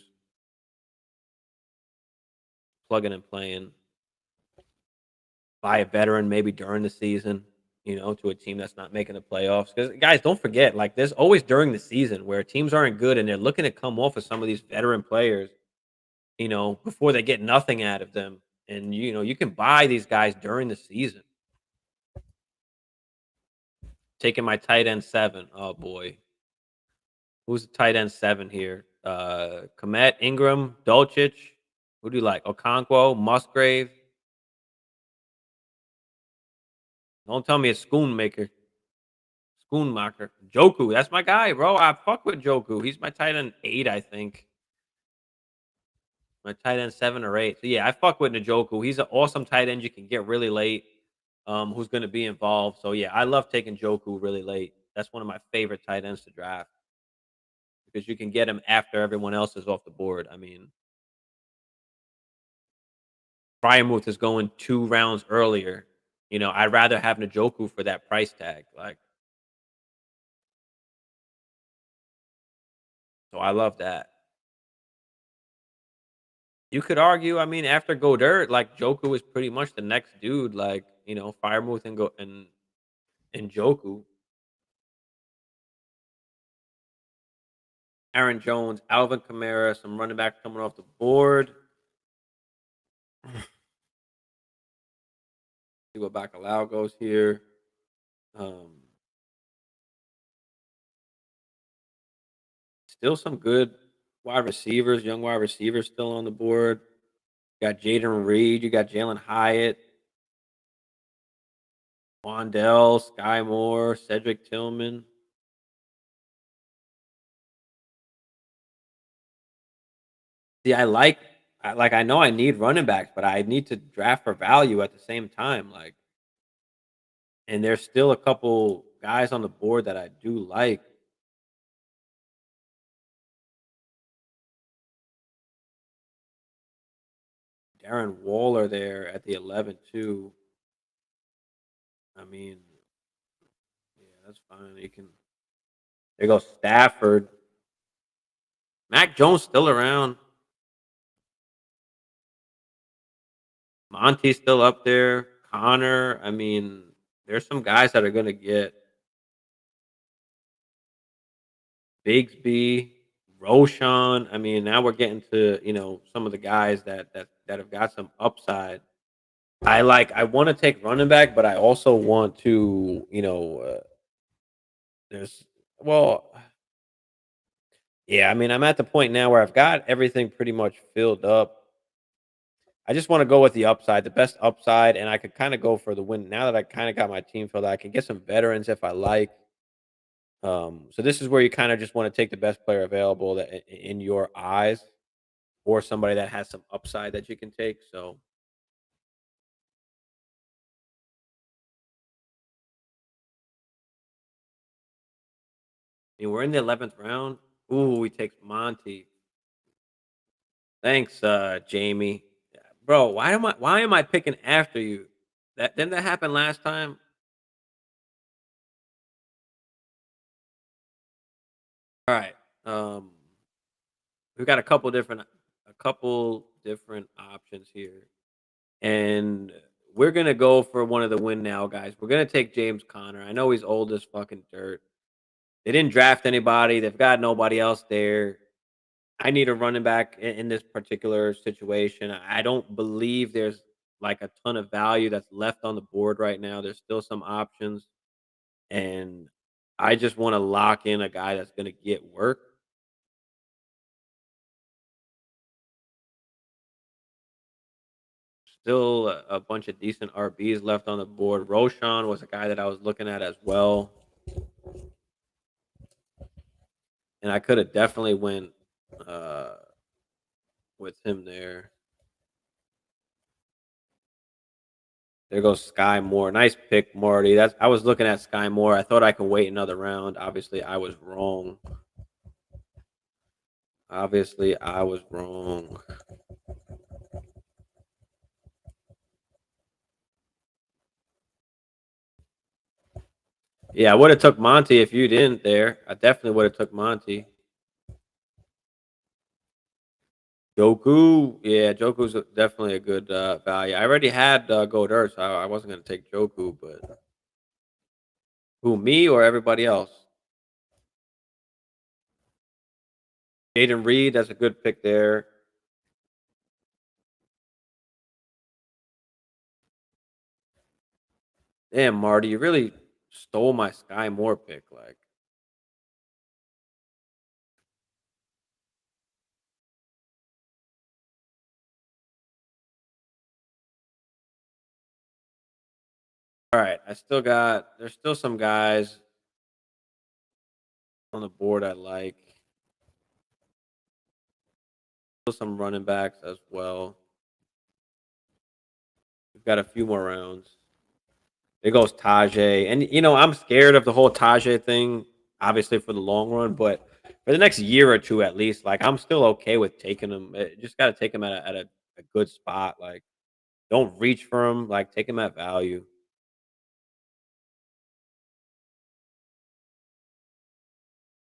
Speaker 1: plugging and playing. Buy a veteran maybe during the season, to a team that's not making the playoffs. Because guys, don't forget, like there's always during the season where teams aren't good and they're looking to come off of some of these veteran players, before they get nothing out of them. And you can buy these guys during the season. Taking my tight end 7. Oh boy. Who's the tight end 7 here? Komet, Ingram, Dolchich. Who do you like? Okonkwo, Musgrave. Don't tell me it's Schoonmaker. Schoonmaker. Joku, that's my guy, bro. I fuck with Joku. He's my tight end 8, I think. My tight end 7 or 8. So yeah, I fuck with Njoku. He's an awesome tight end you can get really late. Who's gonna be involved. So yeah, I love taking Joku really late. That's one of my favorite tight ends to draft because you can get him after everyone else is off the board. I mean, Fryermuth is going 2 rounds earlier. I'd rather have Njoku for that price tag. Like, so I love that. You could argue, I mean, after Godert, like Joku is pretty much the next dude. Like, Fryermuth and Joku. Aaron Jones, Alvin Kamara, some running backs coming off the board. See what Bacalao goes here. Um, Still some good wide receivers, young wide receivers still on the board. You got Jaden Reed, you got Jalen Hyatt, Wandell, Sky Moore, Cedric Tillman. See, I know I need running backs, but I need to draft for value at the same time. Like, and there's still a couple guys on the board that I do like. Darren Waller there at the 11 too. I mean, yeah, that's fine. You can. There goes Stafford. Mac Jones still around. Monty's still up there. Connor. I mean, there's some guys that are gonna get Bigsby, Roshan. I mean, now we're getting to some of the guys that have got some upside. I want to take running back, but I also want to there's well yeah. I mean, I'm at the point now where I've got everything pretty much filled up. I just want to go with the upside, the best upside, and I could kind of go for the win. Now that I kind of got my team filled out, I can get some veterans if I like. So this is where you kind of just want to take the best player available in your eyes, or somebody that has some upside that you can take. So I mean, we're in the 11th round. Ooh, we take Monty. Thanks, Jamie. Bro, why am I picking after you? That didn't that happen last time? All right. Um, we've got a couple different options here. And we're gonna go for one of the win now guys. We're gonna take James Conner. I know he's old as fucking dirt. They didn't draft anybody. They've got nobody else there. I need a running back in this particular situation. I don't believe there's like a ton of value that's left on the board right now. There's still some options, and I just want to lock in a guy that's going to get work. Still a bunch of decent RBs left on the board. Roshan was a guy that I was looking at as well, and I could have definitely went uh, with him there. There goes Sky Moore. Nice pick, Marty. I was looking at Sky Moore. I thought I could wait another round. Obviously, I was wrong. Obviously, I was wrong. Yeah, I would have took Monty if you didn't there. I definitely would have took Monty. Joku, yeah, Joku's definitely a good value. I already had Gold so I wasn't going to take Joku, but who, me or everybody else? Jaden Reed, that's a good pick there. Damn, Marty, you really stole my Sky Moore pick. Like, all right, there's still some guys. On the board, I like some running backs as well. We've got a few more rounds. There goes Tajay, and I'm scared of the whole Tajay thing. Obviously, for the long run, but for the next year or two at least, like I'm still okay with taking him. Just got to take him at a good spot. Like, don't reach for him. Like, take him at value.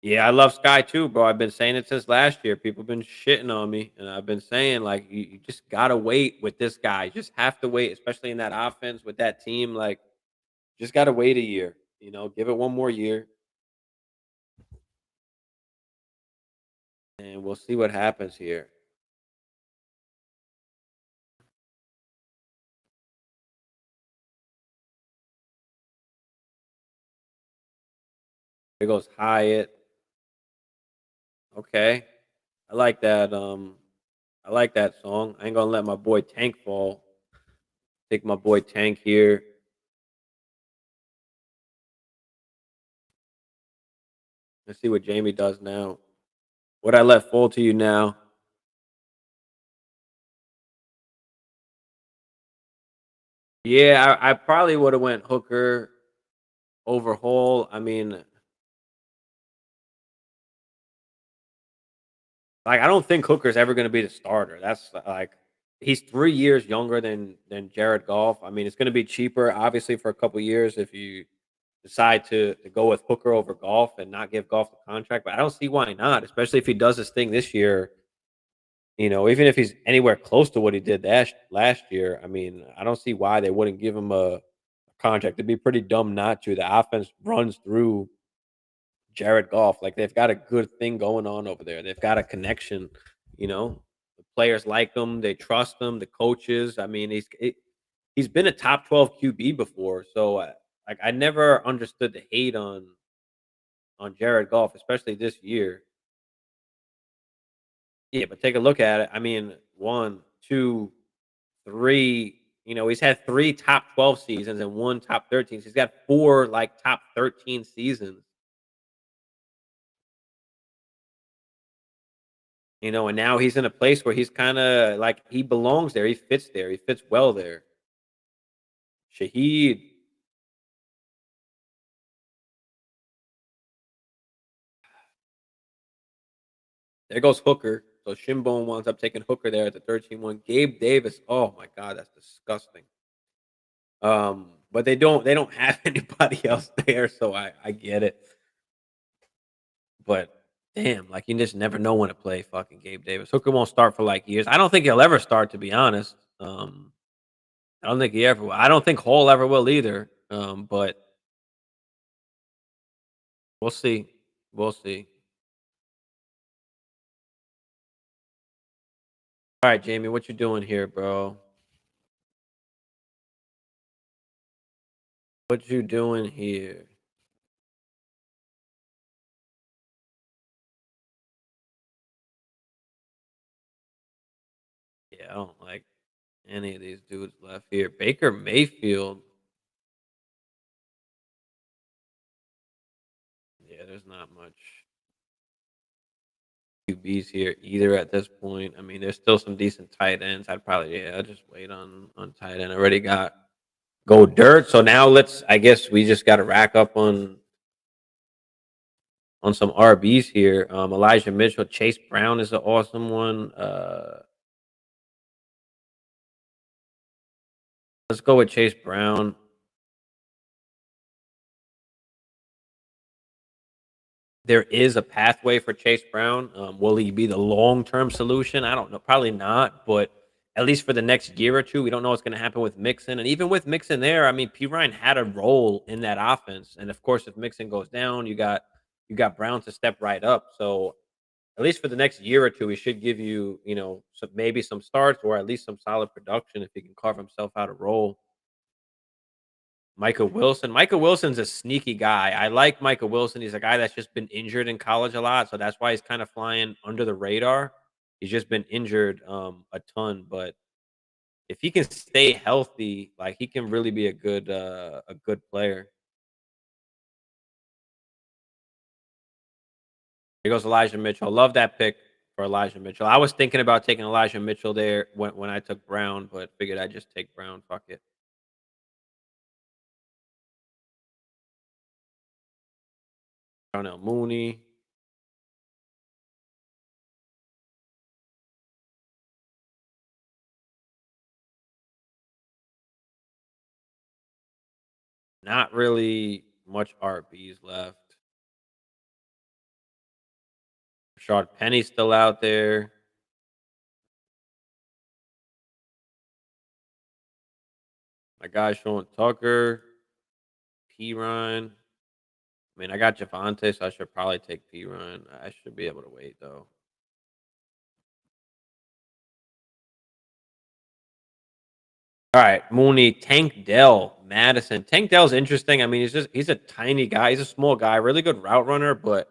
Speaker 1: Yeah, I love Sky too, bro. I've been saying it since last year. People been shitting on me, and I've been saying like you just gotta wait with this guy. You just have to wait, especially in that offense with that team. Like, just gotta wait a year. Give it one more year, and we'll see what happens here. There goes Hyatt. Okay, I like that. I like that song. I ain't gonna let my boy Tank fall. Take my boy Tank here. Let's see what Jamie does now. What I let fall to you now. Yeah, I probably would have went Hooker over Hall. I mean, like I don't think Hooker's ever going to be the starter. That's like he's 3 years younger than Jared Goff. I mean, it's going to be cheaper, obviously, for a couple years if you decide to go with Hooker over Golf and not give Golf the contract. But I don't see why not, especially if he does this thing this year. Even if he's anywhere close to what he did last year, I mean, I don't see why they wouldn't give him a contract. It'd be pretty dumb not to. The offense runs through Jared Goff. Like they've got a good thing going on over there. They've got a connection. The players like him. They trust him. The coaches. I mean, he's been a top 12 QB before. So like I never understood the hate on Jared Goff, especially this year. Yeah, but take a look at it. I mean, one, two, three. He's had three top 12 seasons and one top 13. He's got four like top 13 seasons. And now he's in a place where he's kind of like he belongs there. He fits there. He fits well there. Shaheed, there goes Hooker. So Shinbone winds up taking Hooker there at the 13-1. Gabe Davis. Oh my God, that's disgusting. But they don't have anybody else there, so I get it. But damn, like you just never know when to play fucking Gabe Davis. Hooker won't start for like years. I don't think he'll ever start, to be honest. I don't think he ever will. I don't think Hall ever will either. But we'll see. We'll see. All right, Jamie, what you doing here, bro? What you doing here? Yeah, I don't like any of these dudes left here. Baker Mayfield. Yeah, there's not much QBs here either at this point. I mean, there's still some decent tight ends. I'd just wait on tight end. I already got go dirt. So now I guess we just got to rack up on some RBs here. Elijah Mitchell, Chase Brown is an awesome one. Let's go with Chase Brown. There is a pathway for Chase Brown. Will he be the long term solution? I don't know. Probably not, but at least for the next year or two, we don't know what's going to happen with Mixon. And even with Mixon there, I mean, P Ryan had a role in that offense. And of course, if Mixon goes down, you got Brown to step right up. So at least for the next year or two, he should give you, maybe some starts or at least some solid production if he can carve himself out a role. Michael Wilson. Michael Wilson's a sneaky guy. I like Michael Wilson. He's a guy that's just been injured in college a lot, so that's why he's kind of flying under the radar. He's just been injured a ton, but if he can stay healthy, like he can really be a good player. Here goes Elijah Mitchell. Love that pick for Elijah Mitchell. I was thinking about taking Elijah Mitchell there when I took Brown, but figured I'd just take Brown. Fuck it. Darnell Mooney. Not really much RBs left. Rashard Penny's still out there. My guy Sean Tucker, P Ryan. I mean, I got Javante, so I should probably take P Ryan. I should be able to wait though. All right, Mooney, Tank Dell, Madison. Tank Dell's interesting. I mean, he's a tiny guy. He's a small guy, really good route runner, but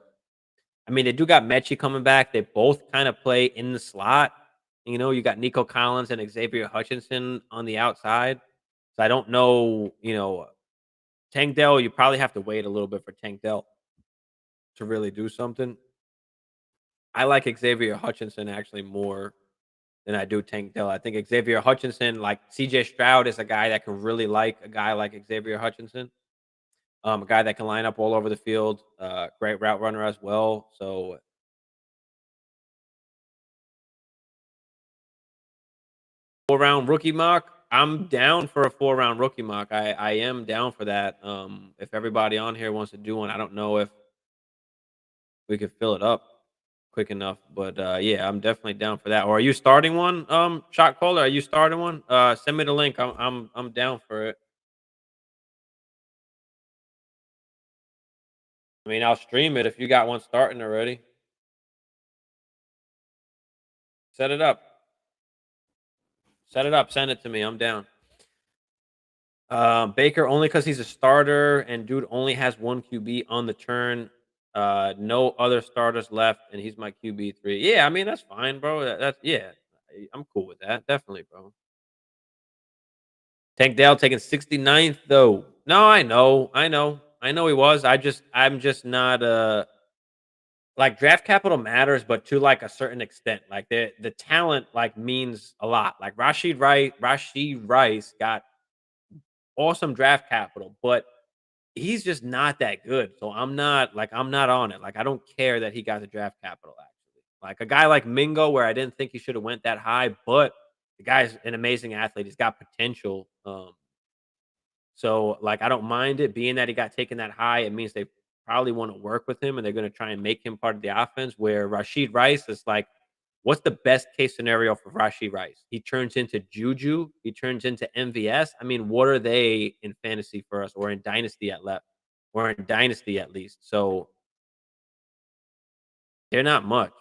Speaker 1: I mean, they do got Mechie coming back. They both kind of play in the slot. You know, you got Nico Collins and Xavier Hutchinson on the outside. So I don't know, Tank Dell, you probably have to wait a little bit for Tank Dell to really do something. I like Xavier Hutchinson actually more than I do Tank Dell. I think Xavier Hutchinson, like CJ Stroud, is a guy that can really like a guy like Xavier Hutchinson. A guy that can line up all over the field. Great route runner as well. So 4 round rookie mock. I'm down for a 4 round rookie mock. I am down for that. If everybody on here wants to do one, I don't know if we could fill it up quick enough, but yeah, I'm definitely down for that. Or are you starting one? Shot caller, are you starting one? Send me the link. I'm down for it. I mean, I'll stream it if you got one starting already. Set it up. Set it up. Send it to me. I'm down. Baker only because he's a starter and dude only has one QB on the turn. No other starters left, and he's my QB 3. Yeah, I mean that's fine, bro. That's yeah, I'm cool with that. Definitely, bro. Tank Dell taking 69th though. No, I know he was. I'm just not like draft capital matters, but to like a certain extent. Like the talent like means a lot. Like Rashid Rice got awesome draft capital, but he's just not that good. So I'm not on it. Like I don't care that he got the draft capital actually. Like a guy like Mingo where I didn't think he should have went that high, but the guy's an amazing athlete. He's got potential. So like I don't mind it being that he got taken that high. It means they probably want to work with him and they're going to try and make him part of the offense where Rashid Rice is like what's the best case scenario for Rashid Rice? He turns into Juju, he turns into MVS. I mean, what are they in fantasy for us or in dynasty at left? Or in dynasty at least. So they're not much.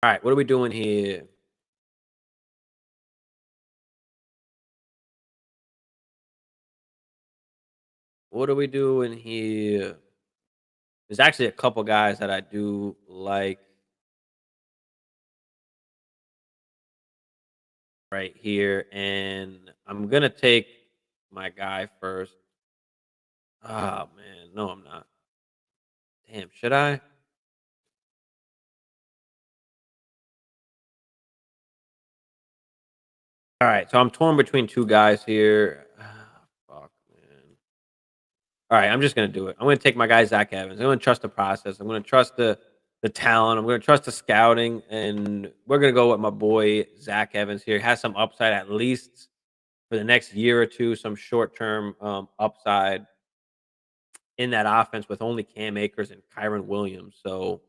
Speaker 1: All right, what are we doing here? What are we doing here? There's actually a couple guys that I do like right here, and I'm gonna take my guy first. Oh man, no, I'm not. Damn, should I? All right, so I'm torn between two guys here. Fuck, man. All right, I'm just gonna do it. I'm gonna take my guy Zach Evans. I'm gonna trust the process. I'm gonna trust the talent. I'm gonna trust the scouting, and we're gonna go with my boy Zach Evans here. He has some upside at least for the next year or two. Some short term upside in that offense with only Cam Akers and Kyron Williams. So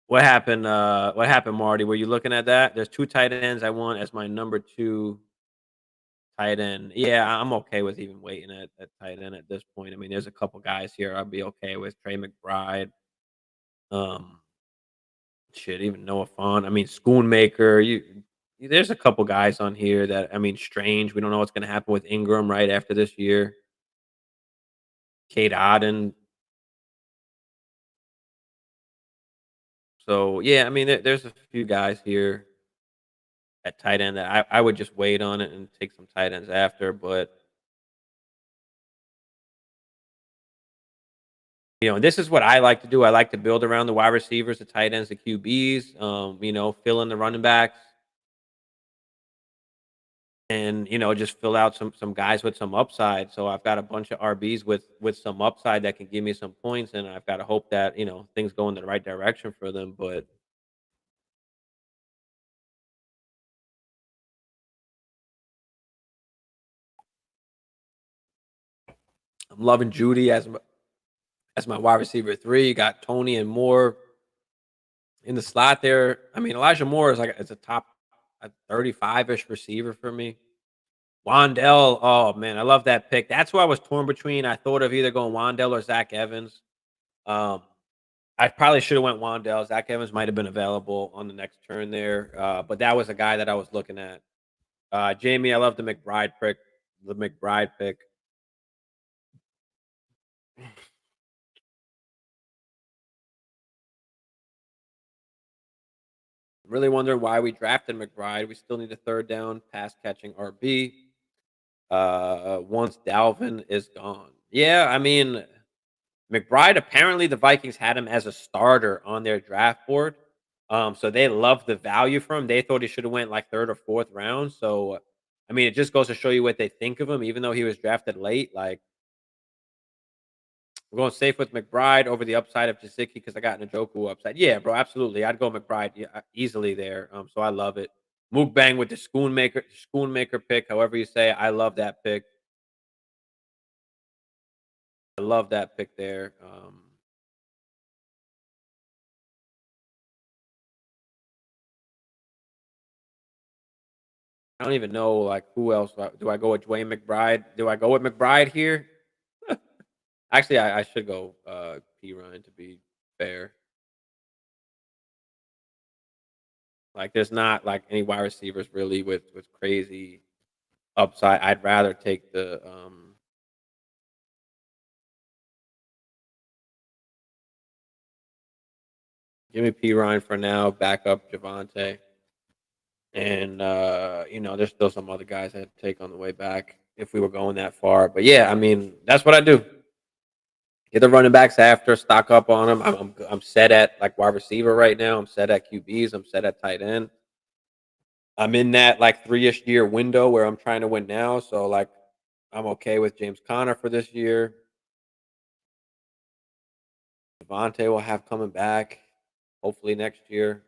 Speaker 1: what happened? What happened, Marty? Were you looking at that? There's two tight ends I want as my number two tight end. Yeah, I'm okay with even waiting at tight end at this point. I mean, there's a couple guys here I'll be okay with. Trey McBride. Um, shit, even Noah Font. I mean, Schoonmaker. There's a couple guys on here that I mean, Strange. We don't know what's going to happen with Ingram right after this year. Kate Odden. So yeah, I mean, there's a few guys here at tight end that I would just wait on it and take some tight ends after. But And this is what I like to do. I like to build around the wide receivers, the tight ends, the QBs, fill in the running backs and, just fill out some guys with some upside. So I've got a bunch of RBs with some upside that can give me some points, and I've got to hope that, things go in the right direction for them. But I'm loving Judy as my wide receiver 3. You got Tony and Moore in the slot there. I mean, Elijah Moore is like it's a top 35-ish receiver for me. Wandell, oh man, I love that pick. That's who I was torn between. I thought of either going Wandell or Zach Evans. Um, I probably should have went Wandell. Zach Evans might have been available on the next turn there, but that was a guy that I was looking at. Jamie, I love the McBride pick. The McBride pick. Really wonder why we drafted McBride. We still need a third down pass catching RB. Once Dalvin is gone. Yeah, I mean, McBride, apparently the Vikings had him as a starter on their draft board. So they loved the value from him. They thought he should have went like third or fourth round. So I mean, it just goes to show you what they think of him, even though he was drafted late. Like we're going safe with McBride over the upside of Jasicki because I got Njoku upside. Yeah, bro, absolutely. I'd go McBride easily there. So I love it. Mukbang with the Schoonmaker pick, however you say. I love that pick. I love that pick there. I don't even know like who else do I go with Dwayne McBride? Do I go with McBride here? Actually, I should go P Ryan to be fair. Like there's not like any wide receivers really with crazy upside. I'd rather take the give me P Ryan for now, back up Javante. And there's still some other guys I'd take on the way back if we were going that far. But yeah, I mean, that's what I do. Get the running backs after, stock up on them. I'm set at like wide receiver right now. I'm set at QBs. I'm set at tight end. I'm in that like 3-ish year window where I'm trying to win now. So like I'm okay with James Conner for this year. Devontae will have coming back hopefully next year.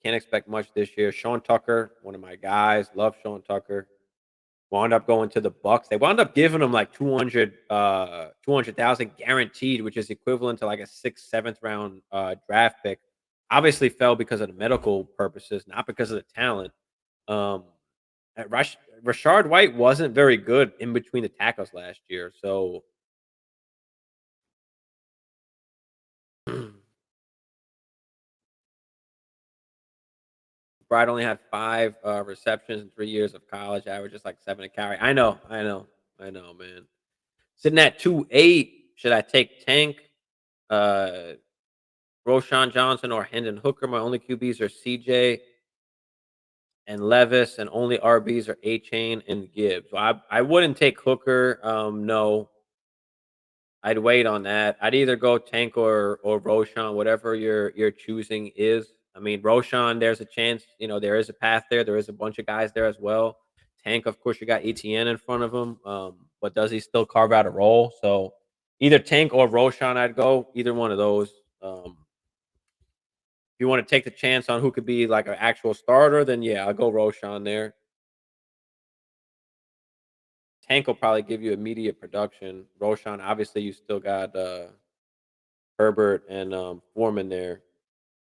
Speaker 1: Can't expect much this year. Sean Tucker, one of my guys, love Sean Tucker. Wound up going to the Bucks. They wound up giving him like 200,000 guaranteed, which is equivalent to like a 6th, 7th round draft pick. Obviously fell because of the medical purposes, not because of the talent. Um, Rashard White wasn't very good in between the tackles last year, so Bride only had 5 receptions in 3 years of college, averages like 7 a carry. I know, man. Sitting at 2.8, should I take Tank, uh, Roshan Johnson, or Hendon Hooker? My only QBs are CJ and Levis, and only RBs are A Chain and Gibbs. So I wouldn't take Hooker. No, I'd wait on that. I'd either go Tank or Roshan, whatever your choosing is. I mean, Roshan, there's a chance. There is a path there. There is a bunch of guys there as well. Tank, of course, you got ETN in front of him. But does he still carve out a role? So either Tank or Roshan, I'd go either one of those. If you want to take the chance on who could be like an actual starter, then yeah, I'll go Roshan there. Tank will probably give you immediate production. Roshan, obviously, you still got Herbert and Foreman there,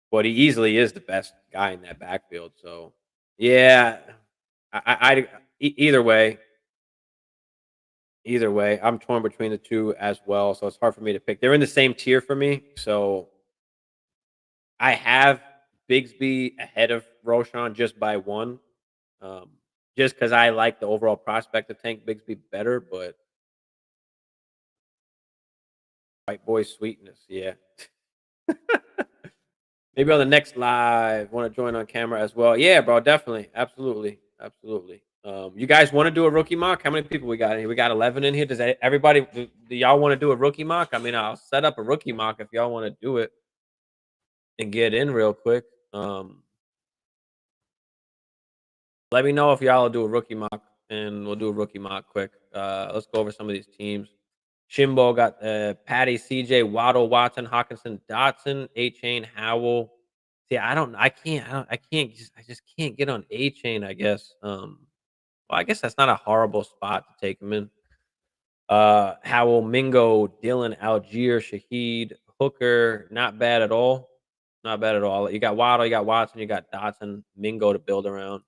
Speaker 1: but he easily is the best guy in that backfield. So yeah, either way, I'm torn between the two as well. So it's hard for me to pick. They're in the same tier for me. So I have Bigsby ahead of Roshan just by one. Um, just because I like the overall prospect of Tank Bigsby better, but white boy sweetness, yeah. Maybe on the next live, want to join on camera as well. Yeah, bro, definitely, absolutely, absolutely. You guys want to do a rookie mock? How many people we got in here? We got 11 in here. Does everybody? Do y'all want to do a rookie mock? I mean, I'll set up a rookie mock if y'all want to do it and get in real quick. Let me know if y'all will do a rookie mock, and we'll do a rookie mock quick. Let's go over some of these teams. Shimbo got Patty, CJ, Waddle, Watson, Hawkinson, Dotson, A Chain, Howell. See, I just can't get on A Chain. I guess. Well, I guess that's not a horrible spot to take him in. Howell, Mingo, Dylan, Algier, Shaheed, Hooker, not bad at all. Not bad at all. You got Waddle, you got Watson, you got Dotson, Mingo to build around.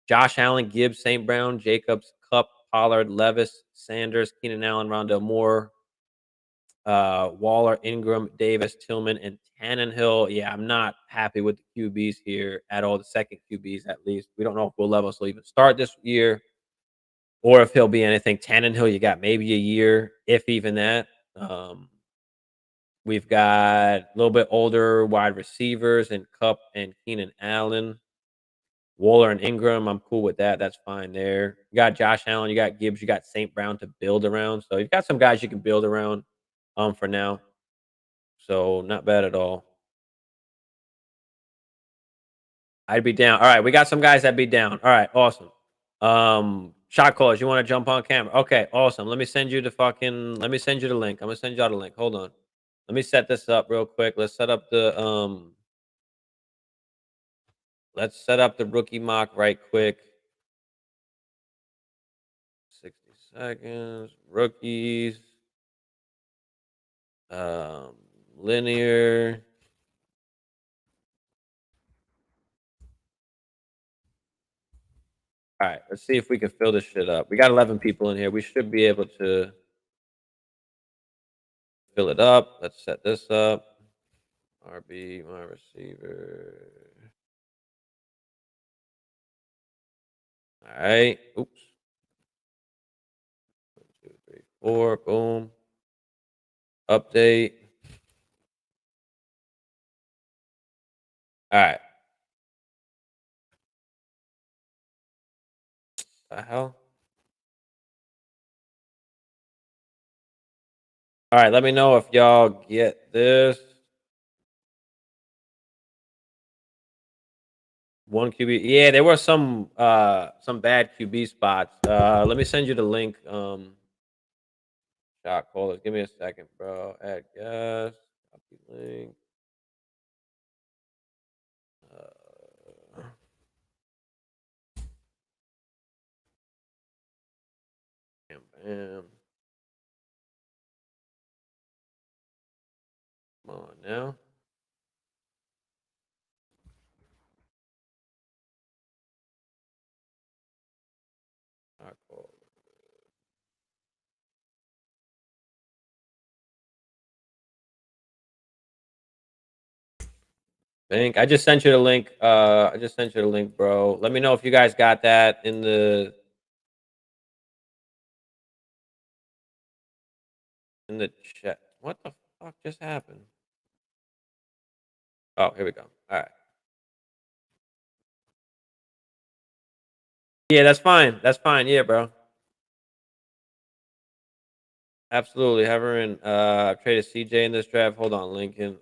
Speaker 1: Josh Allen, Gibbs, St. Brown, Jacobs, Cup, Pollard, Levis, Sanders, Keenan Allen, Rondell Moore, Waller, Ingram, Davis, Tillman, and Tannenhill. Yeah, I'm not happy with the QBs here at all. The second QBs, at least. We don't know if Will Levis will even start this year or if he'll be anything. Tannenhill, you got maybe a year, if even that. We've got a little bit older wide receivers and Cup and Keenan Allen. Waller and Ingram, I'm cool with that. That's fine there. You got Josh Allen, you got Gibbs, you got St. Brown to build around. So you've got some guys you can build around for now. So not bad at all. I'd be down. All right, we got some guys that be down. All right, awesome. Shot callers, you want to jump on camera? Okay, awesome. Let me send you the link. I'm gonna send y'all the link. Hold on. Let me set this up real quick. Let's set up the rookie mock right quick. 60 seconds. Rookies. Linear. All right, let's see if we can fill this shit up. We got 11 people in here. We should be able to fill it up. Let's set this up. RB, my receiver. All right. Oops. 1, 2, 3, 4. Boom. Update. All right. The hell? All right. Let me know if y'all get this. One QB. Yeah, there were some bad QB spots. Let me send you the link. Shot callers. Give me a second, bro. Add guest. Copy link. Bam, bam. Come on now. Shot callers. Bank. I just sent you the link. I just sent you the link, bro. Let me know if you guys got that in the chat. What the fuck just happened? Oh, here we go. All right. Yeah, that's fine. That's fine. Yeah, bro. Absolutely. Have her in. I've traded CJ in this draft. Hold on, Lincoln.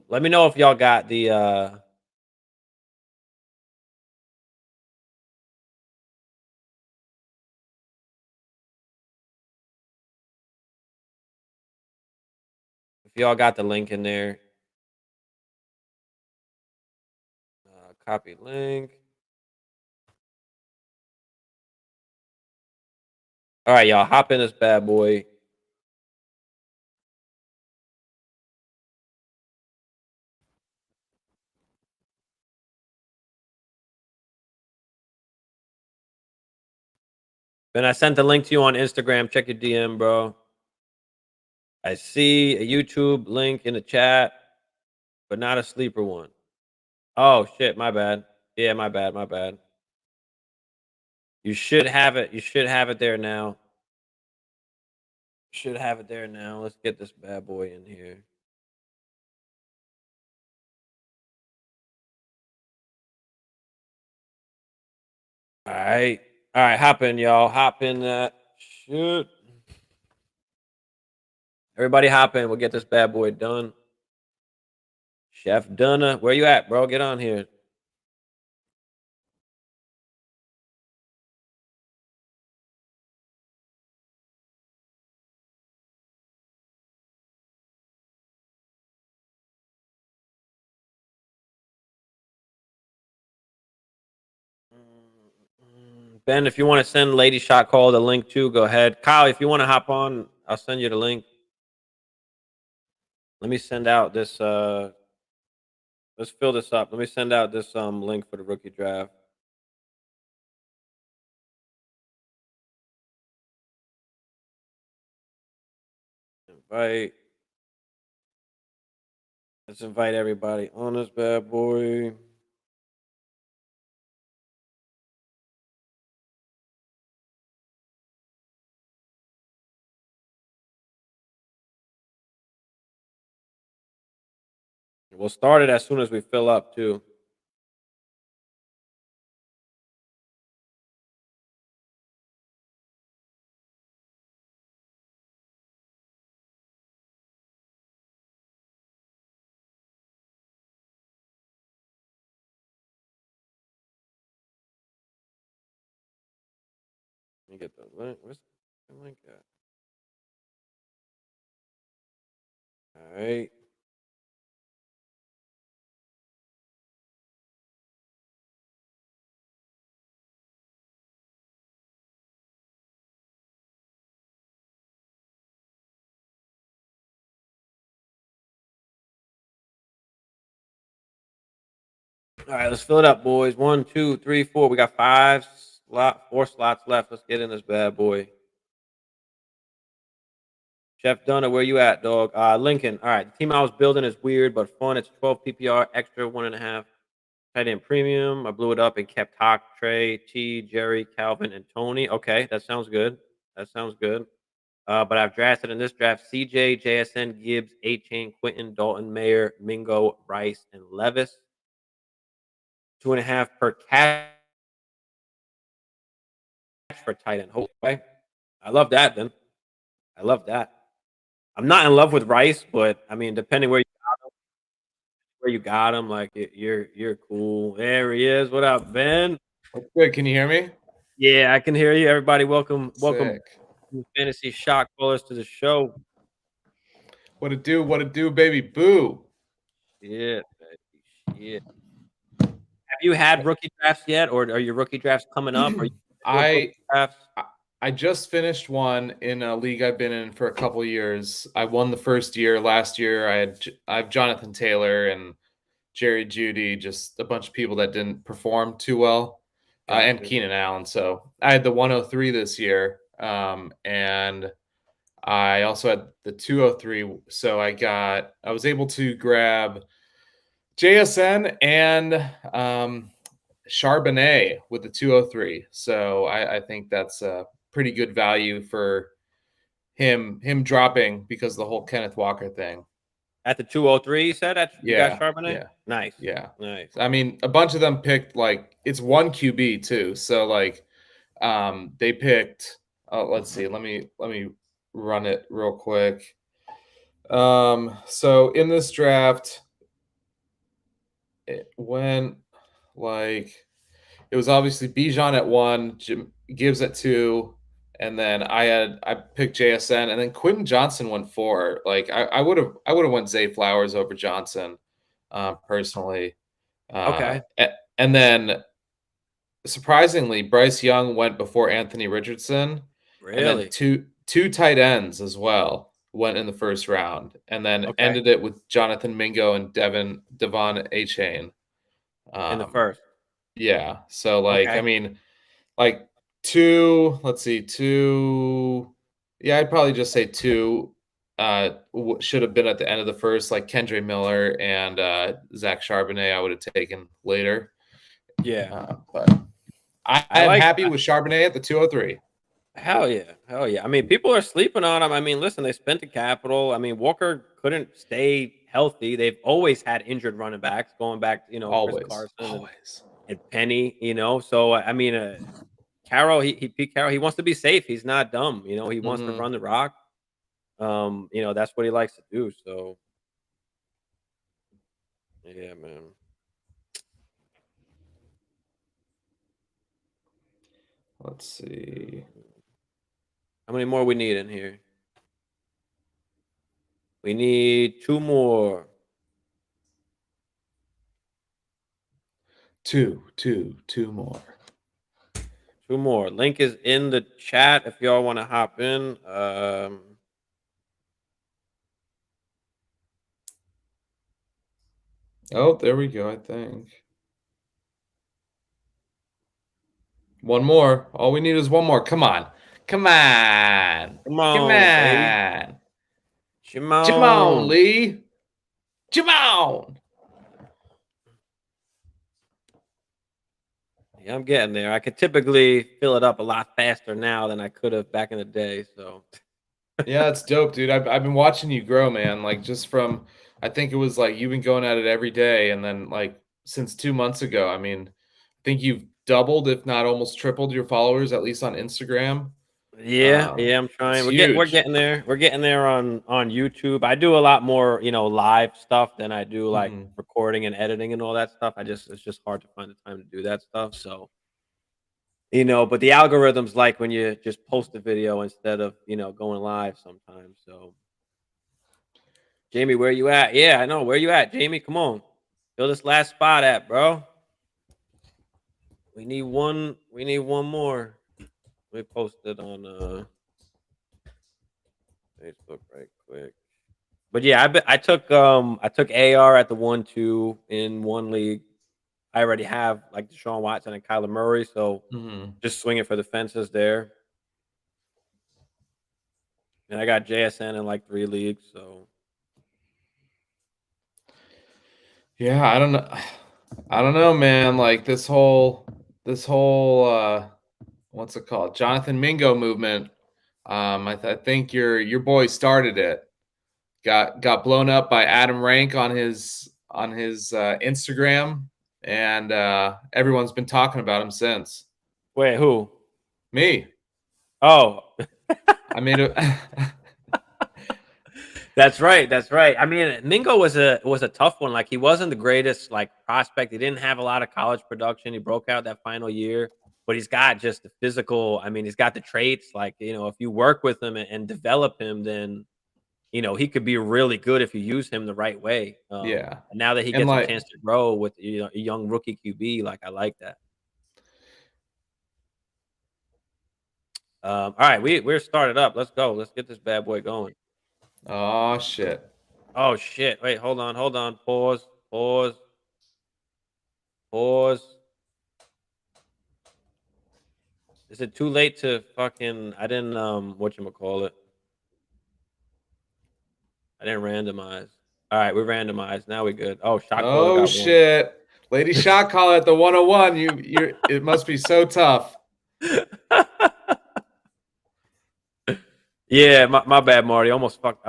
Speaker 1: Let me know if y'all got the if y'all got the link in there. Copy link. All right, y'all. Hop in this bad boy. Then I sent the link to you on Instagram. Check your DM, bro. I see a YouTube link in the chat, but not a sleeper one. Oh shit, my bad. Yeah, my bad, my bad. You should have it. You should have it there now. Should have it there now. Let's get this bad boy in here. All right. All right, hop in, y'all. Hop in that shit. Everybody hop in. We'll get this bad boy done. Chef Dunna, where you at, bro? Get on here. Ben, if you want to send Lady Shot Call the link too, go ahead. Kyle, if you want to hop on, I'll send you the link. Let me send out this let's fill this up. Let me send out this link for the rookie draft. Invite. Let's invite everybody on this bad boy. We'll start it as soon as we fill up too. Let me get the link. Where's the link at? All right. All right, let's fill it up, boys. 1, 2, 3, 4. We got 4 slots left. Let's get in this bad boy. Chef Dunna, where you at, dog? Lincoln. All right, the team I was building is weird but fun. It's 12 PPR, extra 1.5. Tight end premium. I blew it up and kept Hawk, Trey, T, Jerry, Calvin, and Tony. Okay, that sounds good. That sounds good. But I've drafted in this draft CJ, JSN, Gibbs, A Chain, Quentin, Dalton, Mayer, Mingo, Rice, and Levis. 2.5 per catch for tight end. Okay. I love that then. I love that. I'm not in love with Rice, but I mean, depending where you got him, like you're cool. There he is. What up, Ben?
Speaker 2: What's good? Can you hear me?
Speaker 1: Yeah, I can hear you. Everybody, welcome
Speaker 2: Sick.
Speaker 1: fantasy shot callers to the show.
Speaker 2: What it do? What it do, baby? Boo.
Speaker 1: Yeah, shit. Have you had rookie drafts yet, or are your rookie drafts coming up? Are you doing rookie
Speaker 2: I
Speaker 1: drafts?
Speaker 2: I just finished one in a league I've been in for a couple years. I won the first year. Last year, I have Jonathan Taylor and Jerry Judy, just a bunch of people that didn't perform too well, and
Speaker 1: Gotcha.
Speaker 2: Keenan Allen. So I had the 103 this year, and I also had the 203. So I was able to grab JSN and Charbonnet with the 203. So I think that's a pretty good value for him dropping because of the whole Kenneth Walker thing.
Speaker 1: At the 203, you said that you got
Speaker 2: Yeah,
Speaker 1: Charbonnet?
Speaker 2: yeah,
Speaker 1: Nice.
Speaker 2: yeah.
Speaker 1: Nice.
Speaker 2: I mean, a bunch of them picked like it's one QB too. So like they picked let's see, let me run it real quick. So in this draft, it went like it was obviously Bijan at 1, Jim Gibbs at 2, and then I picked JSN, and then Quentin Johnson went 4. Like I would have went Zay Flowers over Johnson, personally.
Speaker 1: Okay.
Speaker 2: And then surprisingly, Bryce Young went before Anthony Richardson, and then
Speaker 1: Really?
Speaker 2: two tight ends as well went in the first round, and then
Speaker 1: Okay.
Speaker 2: ended it with Jonathan Mingo and Devon A Chain.
Speaker 1: In the
Speaker 2: Um,
Speaker 1: first.
Speaker 2: yeah, so like I
Speaker 1: Okay.
Speaker 2: mean, like two. Let's see, two. Yeah, I'd probably just say two. Should have been at the end of the first, like Kendre Miller and Zach Charbonnet. I would have taken later,
Speaker 1: Yeah.
Speaker 2: but
Speaker 1: I
Speaker 2: I'm
Speaker 1: like
Speaker 2: happy with Charbonnet at the 203.
Speaker 1: hell yeah. Hell yeah. I mean, people are sleeping on him. I mean, listen, they spent the capital. I mean, Walker couldn't stay healthy. They've always had injured running backs going back, Chris
Speaker 2: Always,
Speaker 1: Carson
Speaker 2: always.
Speaker 1: and Penny, So I mean, Carroll, he Pete Carroll, he wants to be safe. He's not dumb. He wants to
Speaker 2: Mhm.
Speaker 1: run the rock. That's what he likes to do. So yeah, man.
Speaker 2: Let's see.
Speaker 1: How many more we need in here? We need two more.
Speaker 2: Two more.
Speaker 1: Two more. Link is in the chat if y'all want to hop in.
Speaker 2: Oh, there we go, I think. One more. All we need is one more. Come on. Come on.
Speaker 1: Come
Speaker 2: Come
Speaker 1: on, baby.
Speaker 2: on. Come on,
Speaker 1: Shimon.
Speaker 2: Lee. Come on.
Speaker 1: Yeah, I'm getting there. I could typically fill it up a lot faster now than I could have back in the day. So
Speaker 2: Yeah, it's dope, dude. I've been watching you grow, man. Like just from I think it was like you've been going at it every day, and then like since 2 months ago, I mean, I think you've doubled, if not almost tripled your followers, at least on Instagram.
Speaker 1: yeah, yeah, I'm
Speaker 2: It's
Speaker 1: trying. We're
Speaker 2: huge.
Speaker 1: getting there. We're getting there on YouTube. I do a lot more, live stuff than I do like
Speaker 2: Mhm.
Speaker 1: recording and editing and all that stuff. It's just hard to find the time to do that stuff. So, but the algorithms like when you just post a video instead of, going live sometimes. So, Jamie, where you at? Yeah, I know. Where you at, Jamie? Come on. Fill this last spot at, bro. We need one more. Let me post it on Facebook right quick. But yeah, I took AR at the 1-2 in one league. I already have like Deshaun Watson and Kyler Murray, so
Speaker 2: Mhm.
Speaker 1: just swinging for the fences there. And I got JSN in like 3 leagues, so
Speaker 2: Yeah, I don't know. I don't know, man. Like this whole what's it called? Jonathan Mingo movement. I think your boy started it. Got blown up by Adam Rank on his Instagram, and everyone's been talking about him since.
Speaker 1: wait, who?
Speaker 2: Me,
Speaker 1: Oh,
Speaker 2: I made a
Speaker 1: that's right. That's right. I mean, Mingo was a tough one. Like he wasn't the greatest like prospect. He didn't have a lot of college production. He broke out that final year, but he's got just the physical. I mean, he's got the traits. Like if you work with him and develop him, then he could be really good if you use him the right way.
Speaker 2: yeah,
Speaker 1: And now that he
Speaker 2: and
Speaker 1: gets a
Speaker 2: like
Speaker 1: chance to grow with a young rookie QB, like I like that. All right, we're started up. Let's go. Let's get this bad boy going.
Speaker 2: oh shit.
Speaker 1: Oh shit! Wait, hold on, hold on. Pause. Pause. Pause. Is it too late to fucking? I didn't whatchamacallit. I didn't randomize. All right, we're randomized. Now we good. Oh, shot caller
Speaker 2: Oh
Speaker 1: got one.
Speaker 2: shit. Lady shot call at the 101. It must be so tough.
Speaker 1: Yeah, my bad, Marty. I almost fucked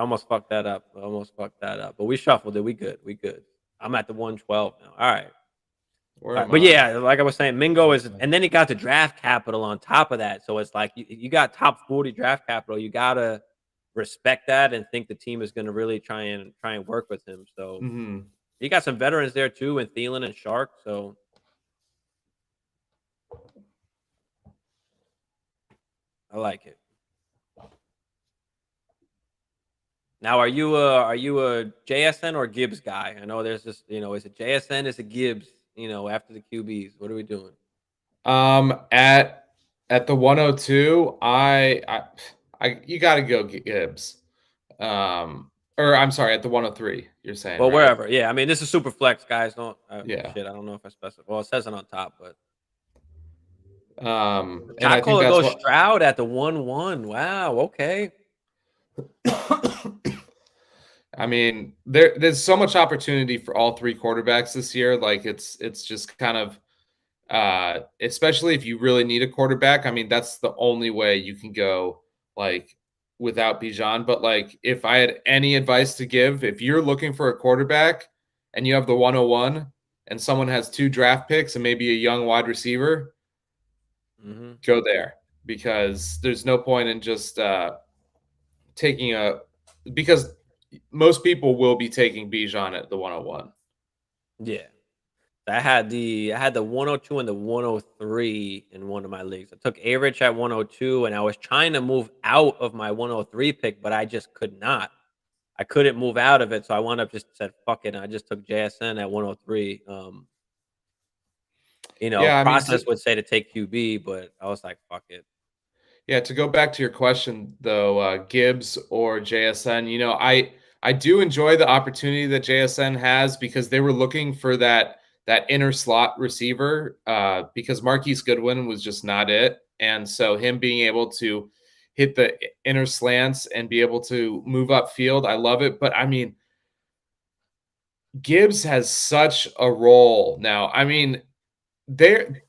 Speaker 1: that up. I almost fucked that up. But we shuffled it. We good. We good. I'm at the 112 now. All right.
Speaker 2: Where
Speaker 1: All right.
Speaker 2: am
Speaker 1: But
Speaker 2: I?
Speaker 1: yeah, like I was saying, Mingo is, and then he got the draft capital on top of that. So it's like you got top 40 draft capital. You gotta respect that and think the team is going to really try and work with him. So
Speaker 2: Mhm.
Speaker 1: you got some veterans there too, and Thielen and Shark. So I like it. Now, are you a JSN or Gibbs guy? I know there's this, is it JSN? Is it Gibbs? After the QBs, what are we doing?
Speaker 2: At the 102, I you got to go Gibbs. Or I'm sorry, at the 103, you're saying,
Speaker 1: Well,
Speaker 2: right?
Speaker 1: wherever. Yeah, I mean, this is super flex, guys. Don't
Speaker 2: Yeah.
Speaker 1: shit. I don't know if I specify. Well, it says it on top, but
Speaker 2: And I
Speaker 1: shot
Speaker 2: think
Speaker 1: caller
Speaker 2: that's
Speaker 1: goes
Speaker 2: what
Speaker 1: Stroud at the 1-1. Wow. Okay.
Speaker 2: I mean, there's so much opportunity for all three quarterbacks this year. Like it's just kind of especially if you really need a quarterback. I mean, that's the only way you can go like without Bijan. But like, if I had any advice to give, if you're looking for a quarterback and you have the 101 and someone has two draft picks and maybe a young wide receiver, go there, because there's no point in just taking because most people will be taking Bijan at the 101.
Speaker 1: Yeah. I had the 102 and the 103 in one of my leagues. I took A-Rich at 102, and I was trying to move out of my 103 pick, but I just could not. I couldn't move out of it, so I wound up just said, "Fuck it," and I just took JSN at 103.
Speaker 2: Yeah, I mean,
Speaker 1: Process would say to take QB, but I was like, "Fuck it."
Speaker 2: yeah, to go back to your question though, Gibbs or JSN, I do enjoy the opportunity that JSN has, because they were looking for that inner slot receiver, because Marquise Goodwin was just not it, and so him being able to hit the inner slants and be able to move upfield, I love it. But I mean, Gibbs has such a role now. I mean, there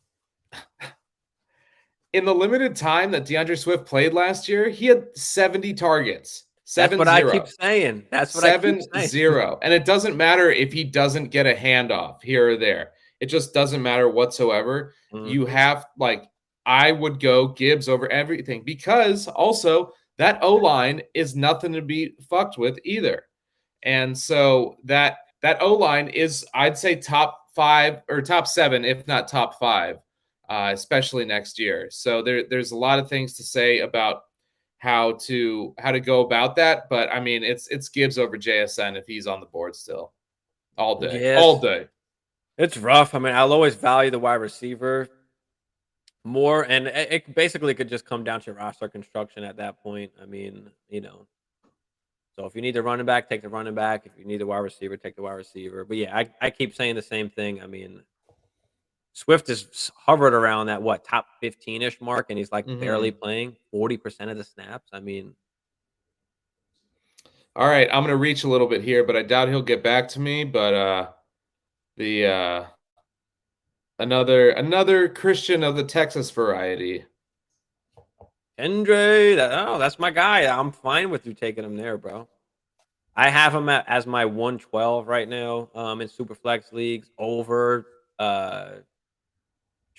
Speaker 2: in the limited time that DeAndre Swift played last year, he had 70 targets,
Speaker 1: That's
Speaker 2: seven
Speaker 1: what I keep
Speaker 2: zero,
Speaker 1: saying. That's what I keep
Speaker 2: seven
Speaker 1: saying.
Speaker 2: zero. And it doesn't matter if he doesn't get a handoff here or there. It just doesn't matter whatsoever. You
Speaker 1: Mhm.
Speaker 2: have, like, I would go Gibbs over everything, because also that O line is nothing to be fucked with either. And so that O line is, I'd say, top 5 or top 7, if not top 5, especially next year. So there's a lot of things to say about how to go about that. But I mean, it's Gibbs over JSN if he's on the board still, all day, all
Speaker 1: Yes.
Speaker 2: day.
Speaker 1: It's rough. I mean, I'll always value the wide receiver more, and it basically could just come down to roster construction at that point. I mean, so if you need the running back, take the running back. If you need the wide receiver, take the wide receiver. But yeah, I keep saying the same thing. I mean, Swift is hovered around that top 15-ish mark, and he's like barely
Speaker 2: Hmm.
Speaker 1: playing 40% of the snaps. I mean,
Speaker 2: All right, I'm gonna reach a little bit here, but I doubt he'll get back to me. But the another Christian of the Texas variety.
Speaker 1: Kendre, that's my guy. I'm fine with you taking him there, bro. I have him as my 112 right now, in Superflex leagues over uh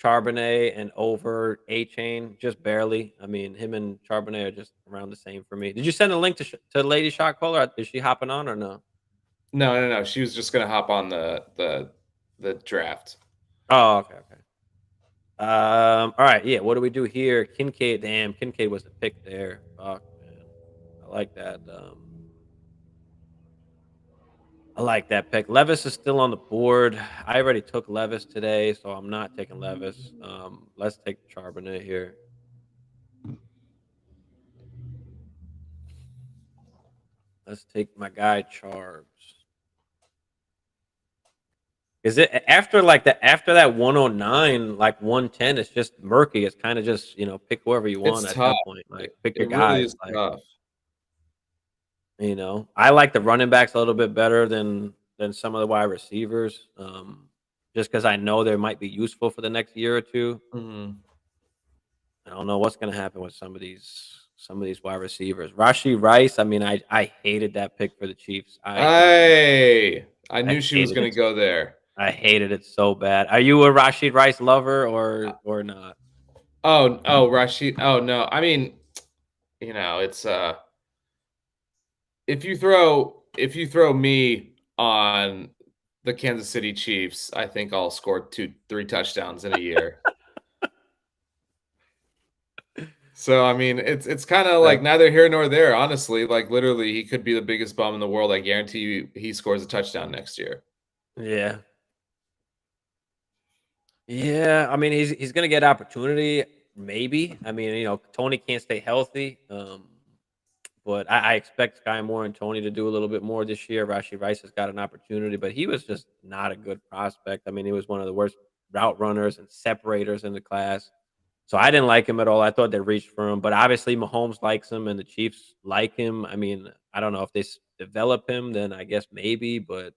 Speaker 1: Charbonnet and over A Chain, just barely. I mean, him and Charbonnet are just around the same for me. Did you send a link to Lady Shot Caller? Is she hopping on or no?
Speaker 2: No, no, no. She was just gonna hop on the draft.
Speaker 1: Oh, okay, okay. All right, yeah. What do we do here? Kincaid, damn, Kincaid was the pick there. Fuck, man, I like that. I like that pick. Levis is still on the board. I already took Levis today, so I'm not taking Levis. Let's take Charbonnet here. Let's take my guy Charbs. Is it after that 109, like 110, it's just murky. It's kind of just, pick whoever you want
Speaker 2: It's
Speaker 1: at
Speaker 2: tough.
Speaker 1: that point. Like pick your
Speaker 2: It really
Speaker 1: guys.
Speaker 2: is
Speaker 1: Like,
Speaker 2: tough.
Speaker 1: I like the running backs a little bit better than some of the wide receivers. Just because I know they might be useful for the next year or two.
Speaker 2: Mhm.
Speaker 1: I don't know what's gonna happen with some of these wide receivers. Rashi Rice, I mean, I hated that pick for the Chiefs.
Speaker 2: I
Speaker 1: I
Speaker 2: knew she was
Speaker 1: hated
Speaker 2: gonna
Speaker 1: it.
Speaker 2: go there.
Speaker 1: I hated it so bad. Are you a Rashid Rice lover or not?
Speaker 2: Oh, Rashid. Oh no. I mean, it's if you throw me on the Kansas City Chiefs, I think I'll score 3 touchdowns in a year. So I mean, it's kind of
Speaker 1: That
Speaker 2: like neither here nor there, honestly. Like, literally, he could be the biggest bum in the world. I guarantee you, he scores a touchdown next year.
Speaker 1: Yeah. Yeah, I mean, he's gonna get opportunity, maybe. I mean, Tony can't stay healthy. But I expect Sky Moore and Tony to do a little bit more this year. Rashi Rice has got an opportunity, but he was just not a good prospect. I mean, he was one of the worst route runners and separators in the class. So I didn't like him at all. I thought they reached for him, but obviously Mahomes likes him and the Chiefs like him. I mean, I don't know if they develop him, then I guess maybe, but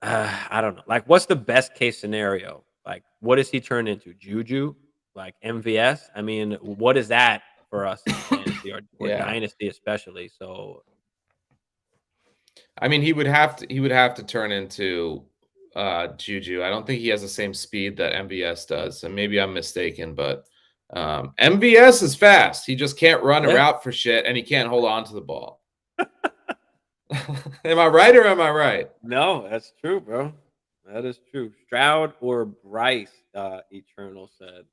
Speaker 1: I don't know. Like, what's the best case scenario? Like, what does he turn into? Juju? Like MVS? I mean, what is that for us in fantasy or
Speaker 2: Yeah.
Speaker 1: dynasty, especially? So,
Speaker 2: I mean, he would have to turn into Juju. I don't think he has the same speed that MVS does, and maybe I'm mistaken, but MVS is fast. He just can't run a
Speaker 1: Yeah.
Speaker 2: route for shit, and he can't hold on to the ball. Am I right or am I right?
Speaker 1: No, that's true, bro. That is true. Stroud or Bryce, Eternal said.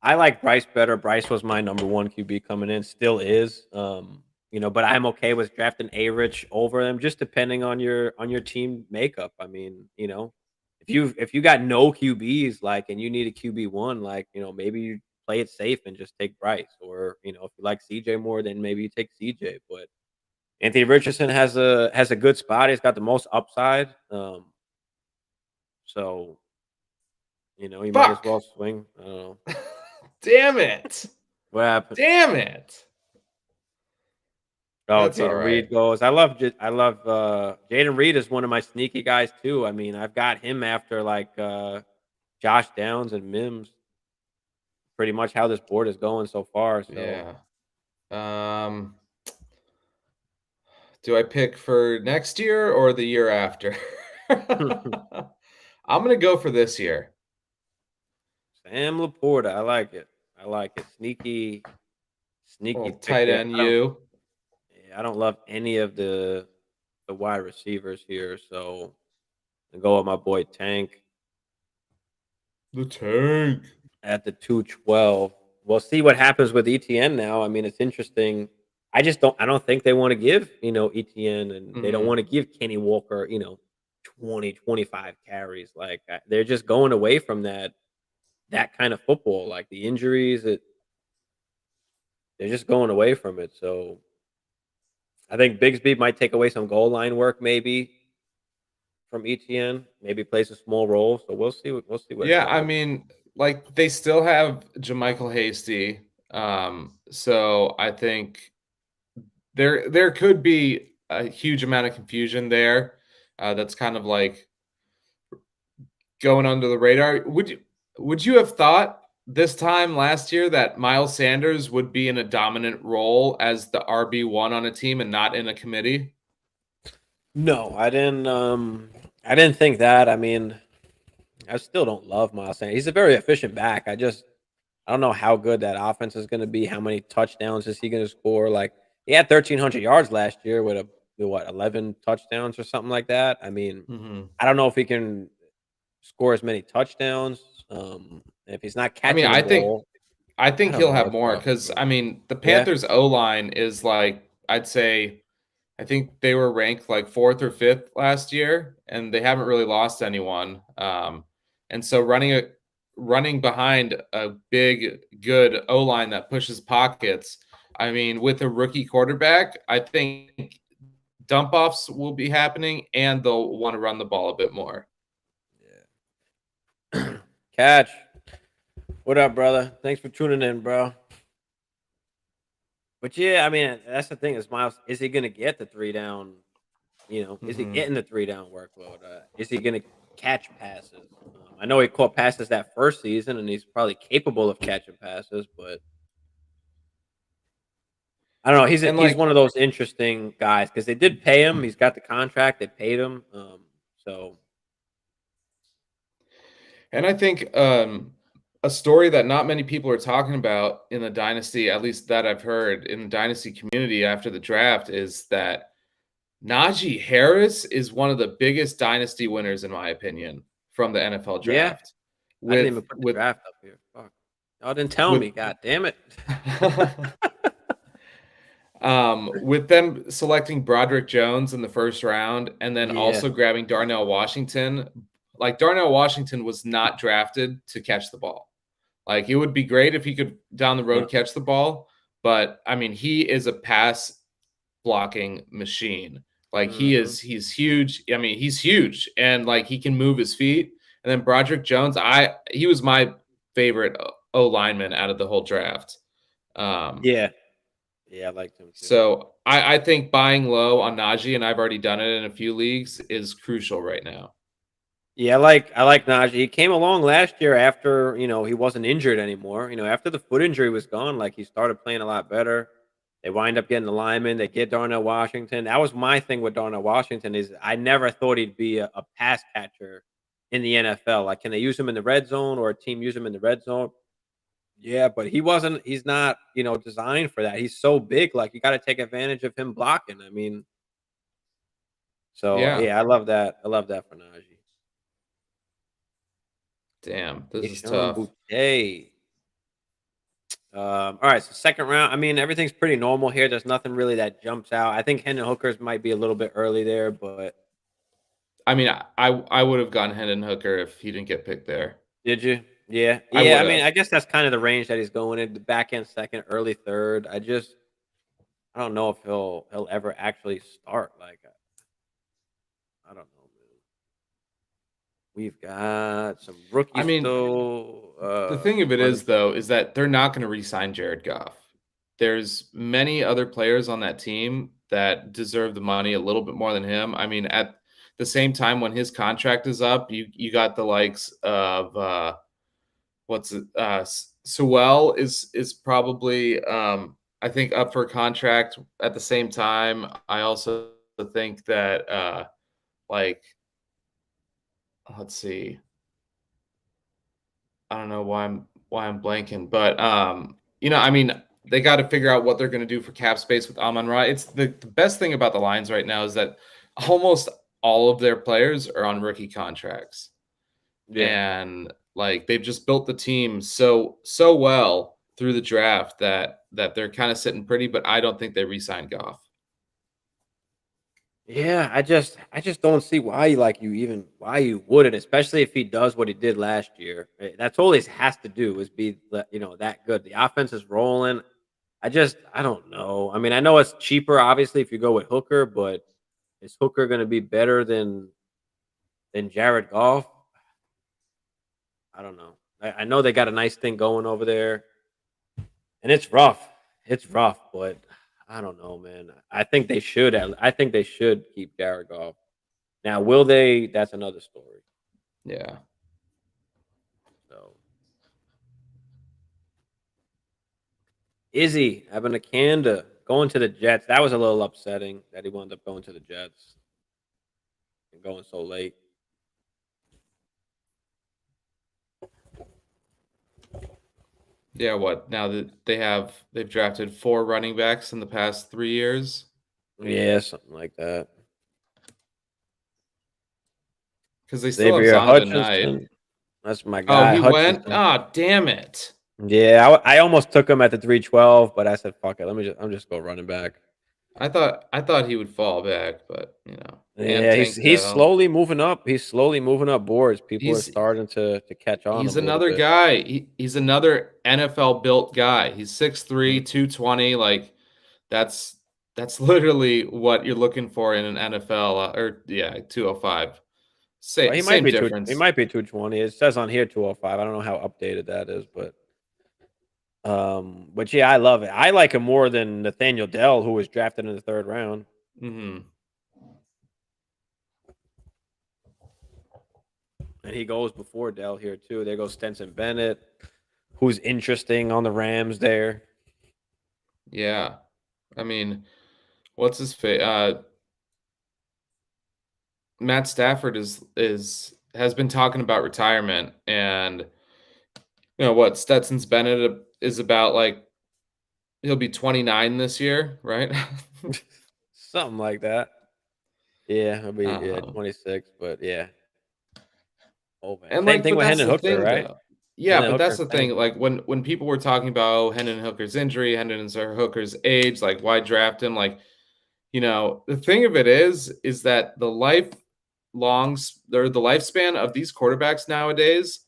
Speaker 1: I like Bryce better. Bryce was my number one QB coming in, still is. But I'm okay with drafting A Rich over them, just depending on your team makeup. I mean, if you got no QBs, like, and you need a QB1, like, maybe you play it safe and just take Bryce, or if you like CJ more, then maybe you take CJ. But Anthony Richardson has a good spot. He's got the most upside. So you might as
Speaker 2: Fuck!
Speaker 1: well swing. I don't know
Speaker 2: Damn it!
Speaker 1: what happened.
Speaker 2: Damn it!
Speaker 1: Oh,
Speaker 2: That's all
Speaker 1: Jaden
Speaker 2: right.
Speaker 1: Reed goes. I love Jaden Reed is one of my sneaky guys too. I mean, I've got him after like Josh Downs and Mims. Pretty much how this board is going so far. So
Speaker 2: Yeah. Um, do I pick for next year or the year after? I'm gonna go for this year.
Speaker 1: Sam Laporta, I like it. I like it. Sneaky
Speaker 2: Well,
Speaker 1: pick
Speaker 2: tight
Speaker 1: there.
Speaker 2: end you.
Speaker 1: I don't love any of the wide receivers here, so I go with my boy Tank
Speaker 2: The tank.
Speaker 1: at the 212. We'll see what happens with ETN now. I mean, it's interesting. I don't think they want to give, ETN, and they don't
Speaker 2: Mhm.
Speaker 1: want to give Kenny Walker, 20, 25 carries. Like, they're just going away from that kind of football. Like the injuries, they're just going away from it. So I think Bigsby might take away some goal line work maybe from ETN, maybe plays a small role. So we'll see what
Speaker 2: Yeah, I
Speaker 1: happens.
Speaker 2: mean, like they still have Jermichael Hasty. So I think there could be a huge amount of confusion there. That's kind of like going under the radar. Would you have thought this time last year that Miles Sanders would be in a dominant role as the RB1 on a team and not in a committee?
Speaker 1: No, I didn't. I didn't think that. I mean, I still don't love Miles Sanders. He's a very efficient back. I don't know how good that offense is going to be. How many touchdowns is he going to score? Like, he had 1,300 yards last year with 11 touchdowns or something like that. I mean,
Speaker 2: Mhm.
Speaker 1: I don't know if he can score as many touchdowns. If he's not
Speaker 2: I mean,
Speaker 1: catching the
Speaker 2: I think
Speaker 1: ball,
Speaker 2: I
Speaker 1: I
Speaker 2: think
Speaker 1: don't
Speaker 2: he'll
Speaker 1: know.
Speaker 2: have
Speaker 1: It's
Speaker 2: more
Speaker 1: rough,
Speaker 2: because
Speaker 1: bro.
Speaker 2: I mean the
Speaker 1: Yeah.
Speaker 2: Panthers O line is like I'd say I think they were ranked like fourth or fifth last year, and they haven't really lost anyone. And so running behind a big, good O line that pushes pockets. I mean, with a rookie quarterback, I think dump offs will be happening, and they'll want to run the ball a bit more.
Speaker 1: Yeah. Catch. What up, brother? Thanks for tuning in, bro. But yeah, I mean, that's the thing is Miles, is he gonna get the three down? Is he
Speaker 2: Hmm.
Speaker 1: getting the three down workload? Is he gonna catch passes? I know he caught passes that first season, and he's probably capable of catching passes, but I don't know.
Speaker 2: And
Speaker 1: He's
Speaker 2: like,
Speaker 1: one of those interesting guys because they did pay him. He's got the contract. They paid him. So
Speaker 2: and I think a story that not many people are talking about in the dynasty, at least that I've heard in the dynasty community after the draft, is that Najee Harris is one of the biggest dynasty winners, in my opinion, from the NFL
Speaker 1: yeah,
Speaker 2: draft.
Speaker 1: I didn't
Speaker 2: With
Speaker 1: even put the
Speaker 2: with
Speaker 1: draft up here. Fuck, y'all didn't tell
Speaker 2: with
Speaker 1: me. God damn it.
Speaker 2: with them selecting Broderick Jones in the first round and then
Speaker 1: Yeah.
Speaker 2: also grabbing Darnell Washington, like Darnell Washington was not drafted to catch the ball. Like it would be great if he could down the
Speaker 1: No.
Speaker 2: road catch the ball, but I mean he is a pass blocking machine. Like
Speaker 1: Hmm.
Speaker 2: he's huge. I mean, he's huge and like he can move his feet. And then Broderick Jones, he was my favorite O lineman out of the whole draft. Um,
Speaker 1: Yeah. Yeah, I liked him too.
Speaker 2: so I think buying low on Najee, and I've already done it in a few leagues, is crucial right now.
Speaker 1: Yeah, I like Najee. He came along last year after he wasn't injured anymore. After the foot injury was gone, like he started playing a lot better. They wind up getting the lineman. They get Darnell Washington. That was my thing with Darnell Washington is I never thought he'd be a pass catcher in the NFL. Like, can they use him in the red zone or a team use him in the red zone? Yeah, but he wasn't. He's not, designed for that. He's so big. Like, you got to take advantage of him blocking. I mean, so
Speaker 2: Yeah.
Speaker 1: yeah, I love that. I love that for Najee.
Speaker 2: Damn, this is
Speaker 1: Deshaun
Speaker 2: tough.
Speaker 1: Boutte. All right, so second round. I mean, everything's pretty normal here. There's nothing really that jumps out. I think Hendon Hooker's might be a little bit early there, but
Speaker 2: I mean, I would have gone Hendon Hooker if he didn't get picked there.
Speaker 1: did you? Yeah,
Speaker 2: I
Speaker 1: yeah.
Speaker 2: would
Speaker 1: I mean,
Speaker 2: have.
Speaker 1: I guess that's kind of the range that he's going in. The back end second, early third. I don't know if he'll ever actually start. Like, I don't know, man. We've got some
Speaker 2: I
Speaker 1: rookies
Speaker 2: mean,
Speaker 1: still.
Speaker 2: the thing of it
Speaker 1: Running.
Speaker 2: is, though, is that they're not going to re-sign Jared Goff. There's many other players on that team that deserve the money a little bit more than him. I mean, at the same time, when his contract is up, you got the likes of what's it? Sewell is probably I think up for a contract at the same time. I also think that like let's see. I don't know why I'm blanking, but I mean, they got to figure out what they're going to do for cap space with Amon-Ra. It's the best thing about the Lions right now is that almost all of their players are on rookie contracts,
Speaker 1: Yeah.
Speaker 2: and like they've just built the team so well through the draft that they're kind of sitting pretty. But I don't think they re-sign Goff.
Speaker 1: Yeah, I just don't see why you wouldn't, especially if he does what he did last year. That's all he has to do is be that good. The offense is rolling. I don't know. I mean, I know it's cheaper obviously if you go with Hooker, but is Hooker going to be better than Jared Goff? I don't know. I know they got a nice thing going over there, and it's rough. It's rough, but I don't know, man. I think they should keep Jared Goff. Now, will they? That's another story.
Speaker 2: Yeah,
Speaker 1: So, Izzy Abanikanda going to the Jets. That was a little upsetting that he wound up going to the Jets and going so late.
Speaker 2: yeah. What now that they've drafted 4 running backs in the past 3 years
Speaker 1: Yeah, something like that.
Speaker 2: because they still have
Speaker 1: Xavier
Speaker 2: Zonovan Knight.
Speaker 1: Hutchinson. That's my
Speaker 2: Oh,
Speaker 1: guy,
Speaker 2: he went.
Speaker 1: Hutchinson.
Speaker 2: Ah, damn it.
Speaker 1: Yeah, I almost took him at the 312, but I said, "Fuck it, I'm just go running back."
Speaker 2: I thought he would fall back, but and
Speaker 1: Yeah,
Speaker 2: Tank
Speaker 1: he's
Speaker 2: Dell.
Speaker 1: slowly moving up. He's slowly moving up boards. People are
Speaker 2: He's
Speaker 1: starting to catch on
Speaker 2: he's
Speaker 1: him a little
Speaker 2: another
Speaker 1: bit.
Speaker 2: guy. He's another NFL built guy. He's
Speaker 1: Mhm.
Speaker 2: 6'3", 220. Like that's that's literally what you're looking for in an NFL or yeah, 205.
Speaker 1: Well,
Speaker 2: Same same
Speaker 1: he
Speaker 2: difference.
Speaker 1: might be 220. It says on here 205. I don't know how updated that is, but yeah, I love it. I like him more than Nathaniel Dell, who was drafted in the third round.
Speaker 2: Hmm.
Speaker 1: And he goes before Dell here too. There goes Stenson Bennett, who's interesting on the Rams there.
Speaker 2: Yeah. I mean, what's his face? Matt Stafford is has been talking about retirement, and what Stetson's Bennett is about like he'll be 29 this year, right?
Speaker 1: Something like that. Yeah, he'll be
Speaker 2: um,
Speaker 1: 26, but yeah. Oh man.
Speaker 2: and
Speaker 1: Same
Speaker 2: like,
Speaker 1: thing
Speaker 2: but
Speaker 1: with
Speaker 2: that's
Speaker 1: Hendon
Speaker 2: the
Speaker 1: Hooker,
Speaker 2: thing,
Speaker 1: right?
Speaker 2: though. Yeah,
Speaker 1: Hendon
Speaker 2: but
Speaker 1: Hooker
Speaker 2: that's
Speaker 1: and
Speaker 2: the
Speaker 1: same.
Speaker 2: thing. Like when people were talking about Hendon Hooker's injury, Hendon Hooker's age, like why draft him? Like the thing of it is that the lifespan of these quarterbacks nowadays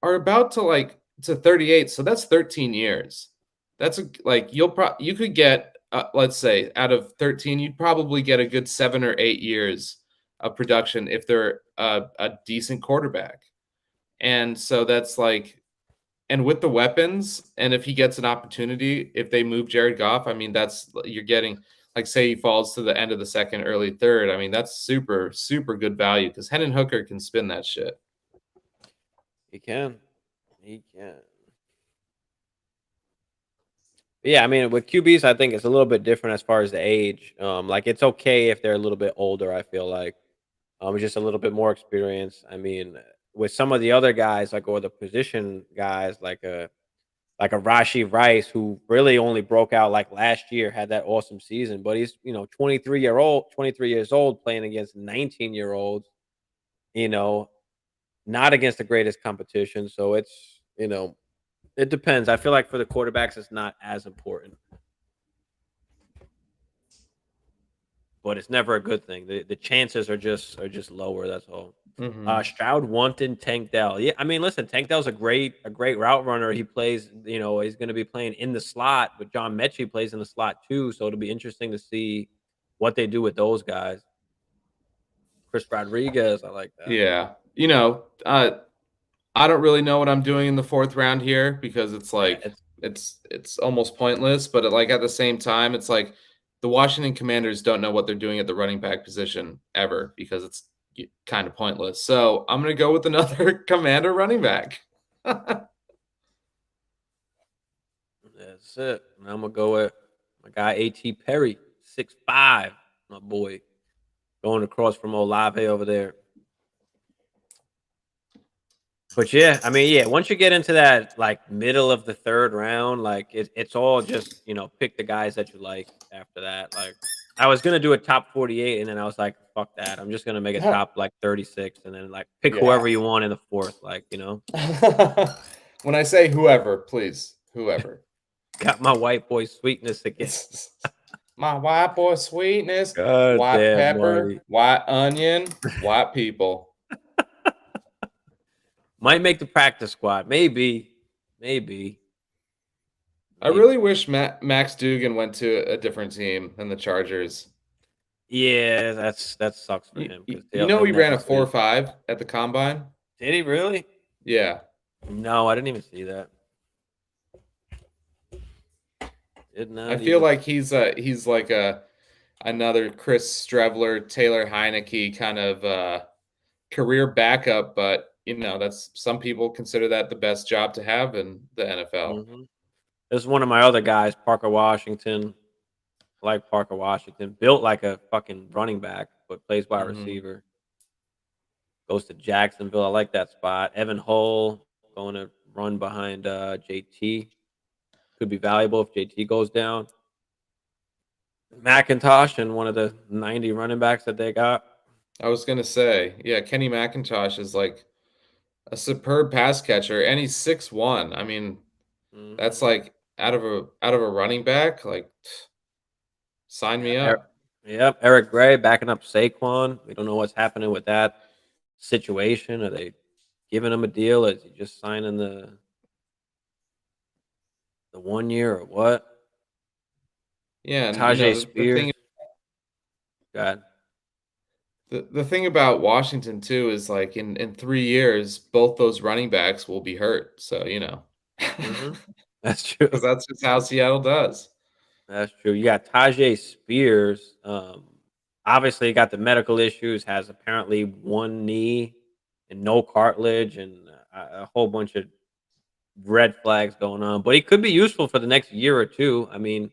Speaker 2: are about to 38, so that's 13 years. That's like you could get let's say out of 13 you'd probably get a good 7 or 8 years of production if they're a decent quarterback. And so that's like and with the weapons and if he gets an opportunity, if they move Jared Goff, I mean that's you're getting like say he falls to the end of the second, early third. I mean that's super super good value cuz Hendon Hooker can spin that shit.
Speaker 1: He can. He can. Yeah, I mean, with QBs, I think it's a little bit different as far as the age. Like it's okay if they're a little bit older. I feel like, just a little bit more experience. I mean, with some of the other guys, like or the position guys, like a Rashi Rice, who really only broke out like last year, had that awesome season, but he's 23 years old, playing against 19-year olds. You know, not against the greatest competition. So it's it depends. I feel like for the quarterbacks, it's not as important. But it's never a good thing. The chances are just lower. That's all.
Speaker 2: Hmm.
Speaker 1: Stroud wanted Tank Dell. Yeah, I mean, listen, Tank Dell's a great route runner. He plays, he's going to be playing in the slot, but John Mechie plays in the slot too. So it'll be interesting to see what they do with those guys. Chris Rodriguez, I like that.
Speaker 2: Yeah. I don't really know what I'm doing in the fourth round here because it's
Speaker 1: Yeah,
Speaker 2: like
Speaker 1: it's
Speaker 2: it's almost pointless. But like at the same time, it's like the Washington Commanders don't know what they're doing at the running back position ever because it's kind of pointless. So I'm gonna go with another Commander running back.
Speaker 1: that's it. And I'm gonna go with my guy A.T. Perry, 6'5", my boy, going across from Olave over there. But yeah, I mean, yeah, once you get into that like middle of the third round, like it's all just pick the guys that you like after that. Like I was gonna do a top 48, and then I was like, fuck that. I'm just gonna make a top like 36, and then like pick
Speaker 2: Yeah.
Speaker 1: whoever you want in the fourth. Like
Speaker 2: When I say whoever, please, whoever.
Speaker 1: got my white boy sweetness again.
Speaker 2: My white boy sweetness,
Speaker 1: God
Speaker 2: white
Speaker 1: damn,
Speaker 2: pepper,
Speaker 1: Marty.
Speaker 2: white onion, white people.
Speaker 1: Might make the practice squad. Maybe, maybe,
Speaker 2: I
Speaker 1: maybe.
Speaker 2: really wish Max Dugan went to a different team than the Chargers.
Speaker 1: Yeah, that sucks for
Speaker 2: You,
Speaker 1: him
Speaker 2: you
Speaker 1: because
Speaker 2: you
Speaker 1: he'll
Speaker 2: know
Speaker 1: he'll
Speaker 2: he ran
Speaker 1: never
Speaker 2: a four
Speaker 1: see.
Speaker 2: five at the combine?
Speaker 1: Did he really?
Speaker 2: Yeah.
Speaker 1: No, I didn't even see that. Did
Speaker 2: I
Speaker 1: not
Speaker 2: feel
Speaker 1: even.
Speaker 2: like he's like a another Chris Strevler, Taylor Heineke kind of career backup, but that's some people consider that the best job to have in the NFL.
Speaker 1: Mm-hmm. There's one of my other guys, Parker Washington. I like Parker Washington. Built like a fucking running back, but plays wide
Speaker 2: Hmm.
Speaker 1: receiver. Goes to Jacksonville. I like that spot. Evan Hull going to run behind JT. Could be valuable if JT goes down. McIntosh and one of the 90 running backs that they got.
Speaker 2: I was gonna say, yeah, Kenny McIntosh is like a superb pass catcher, and he's 6'1". I mean,
Speaker 1: Hmm.
Speaker 2: that's like out of a running back. Like, sign
Speaker 1: Yeah,
Speaker 2: me up.
Speaker 1: yep. Eric Gray backing up Saquon. We don't know what's happening with that situation. Are they giving him a deal? Is he just signing the 1 year or what?
Speaker 2: Yeah, and
Speaker 1: Tajay
Speaker 2: the thing
Speaker 1: Spears. God.
Speaker 2: the thing about Washington too is like in 3 years, both those running backs will be hurt. So
Speaker 1: Hmm. That's true.
Speaker 2: because that's just how Seattle does.
Speaker 1: That's true. You got Tajay Spears. Obviously, got the medical issues. Has apparently one knee and no cartilage, and a whole bunch of red flags going on. But he could be useful for the next year or two. I mean,